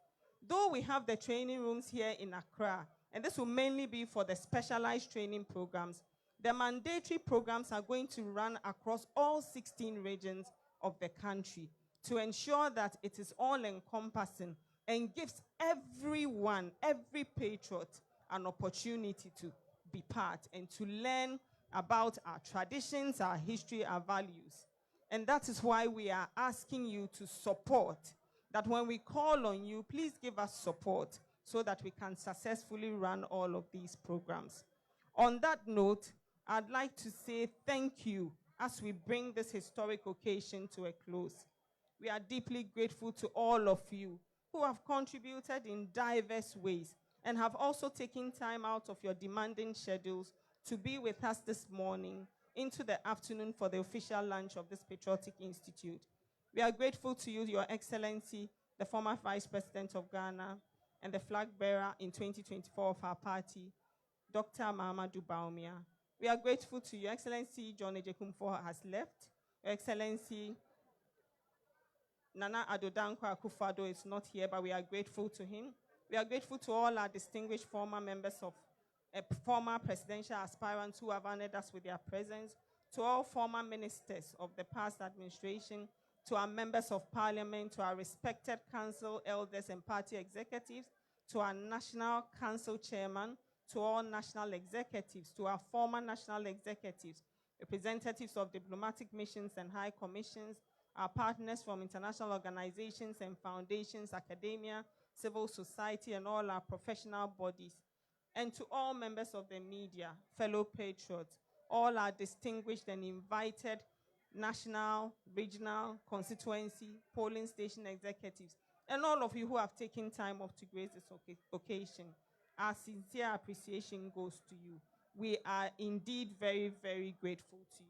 Though we have the training rooms here in Accra, and this will mainly be for the specialized training programs, the mandatory programs are going to run across all 16 regions of the country to ensure that it is all-encompassing and gives everyone, every patriot, an opportunity to be part and to learn about our traditions, our history, our values. And that is why we are asking you to support, that when we call on you, please give us support so that we can successfully run all of these programs. On that note, I'd like to say thank you as we bring this historic occasion to a close. We are deeply grateful to all of you who have contributed in diverse ways and have also taken time out of your demanding schedules to be with us this morning into the afternoon for the official launch of this Patriotic Institute. We are grateful to you, Your Excellency, the former Vice President of Ghana and the flag bearer in 2024 of our party, Dr. Mahamudu Bawumia. We are grateful to Your Excellency, John Kufuor has left. Your Excellency, Nana Addo Dankwa Akufo-Addo is not here, but we are grateful to him. We are grateful to all our distinguished former members of former presidential aspirants who have honored us with their presence, to all former ministers of the past administration, to our members of parliament, to our respected council elders and party executives, to our national council chairman, to all national executives, to our former national executives, representatives of diplomatic missions and high commissions, our partners from international organizations and foundations, academia, civil society, and all our professional bodies, and to all members of the media, fellow patriots, all our distinguished and invited national, regional, constituency, polling station executives, and all of you who have taken time off to grace this occasion. Our sincere appreciation goes to you. We are indeed very, very grateful to you.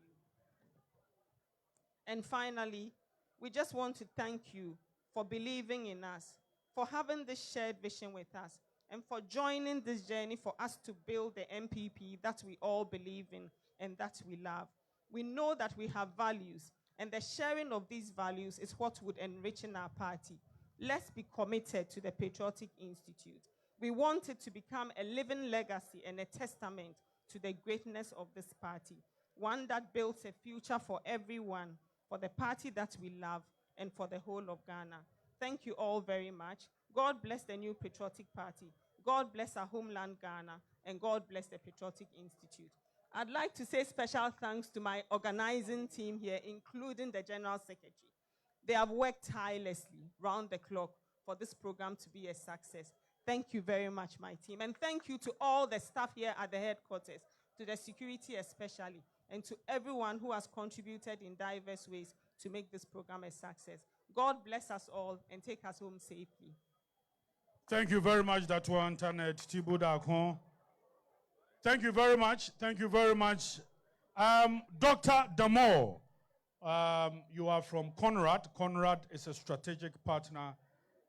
And finally, we just want to thank you for believing in us, for having this shared vision with us, and for joining this journey for us to build the MPP that we all believe in and that we love. We know that we have values, and the sharing of these values is what would enrich in our party. Let's be committed to the Patriotic Institute. We want it to become a living legacy and a testament to the greatness of this party, one that builds a future for everyone, for the party that we love, and for the whole of Ghana. Thank you all very much. God bless the new Patriotic Party. God bless our homeland, Ghana, and God bless the Patriotic Institute. I'd like to say special thanks to my organizing team here, including the General Secretary. They have worked tirelessly round the clock for this program to be a success. Thank you very much, my team. And thank you to all the staff here at the headquarters, to the security especially, and to everyone who has contributed in diverse ways to make this program a success. God bless us all and take us home safely. Thank you very much, Dr. Antoinette Thibault-Darkon. Thank you very much. Thank you very much. Dr. Damore, you are from Conrad. Conrad is a strategic partner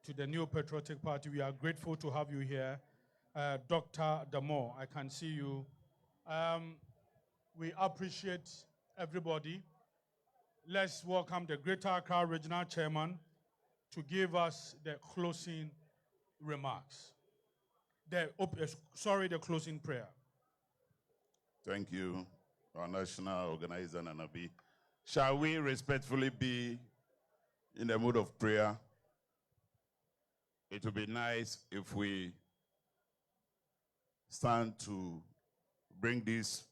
to the New Patriotic Party. We are grateful to have you here. Dr. Damore, I can see you. We appreciate everybody. Let's welcome the Greater Accra Regional Chairman to give us the closing remarks. The closing prayer. Thank you, our national organizer, Nanabi, Shall we respectfully be in the mood of prayer? It would be nice if we stand to bring this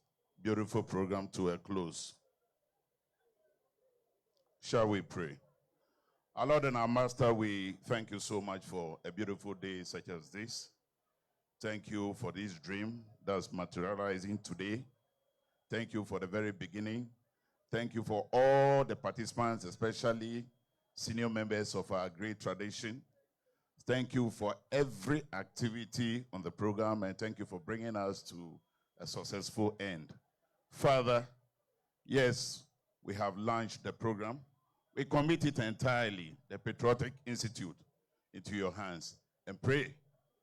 beautiful program to a close. Shall we pray? Our Lord and our Master, we thank you so much for a beautiful day such as this. Thank you for this dream that's materializing today. Thank you for the very beginning. Thank you for all the participants, especially senior members of our great tradition. Thank you for every activity on the program, and thank you for bringing us to a successful end. Father, yes, we have launched the program. We commit it entirely, the Patriotic Institute, into your hands, and pray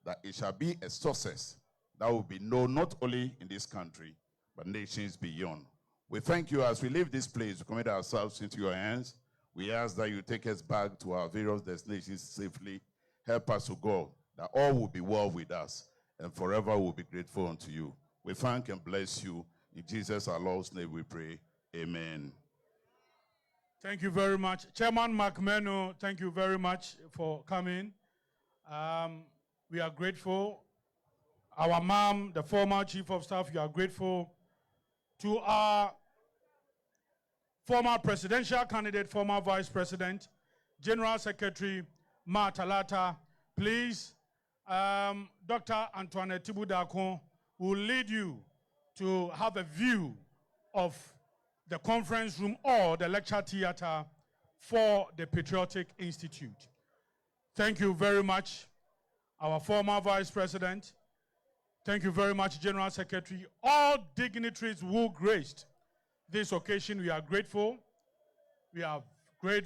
that it shall be a success that will be known not only in this country, but nations beyond. We thank you as we leave this place to commit ourselves into your hands. We ask that you take us back to our various destinations safely. Help us to go, that all will be well with us, and forever we'll be grateful unto you. We thank and bless you. In Jesus our Lord's name we pray. Amen. Thank you very much. Chairman McMeno, thank you very much for coming. We are grateful. Our mom, the former chief of staff, you are grateful. To our former presidential candidate, former vice president, general secretary, Ma Talata, please, Dr. Antoinette Tibudakon will lead you to have a view of the conference room or the lecture theater for the Patriotic Institute. Thank you very much, our former vice president. Thank you very much, General Secretary. All dignitaries who graced this occasion, we are grateful. We are grateful.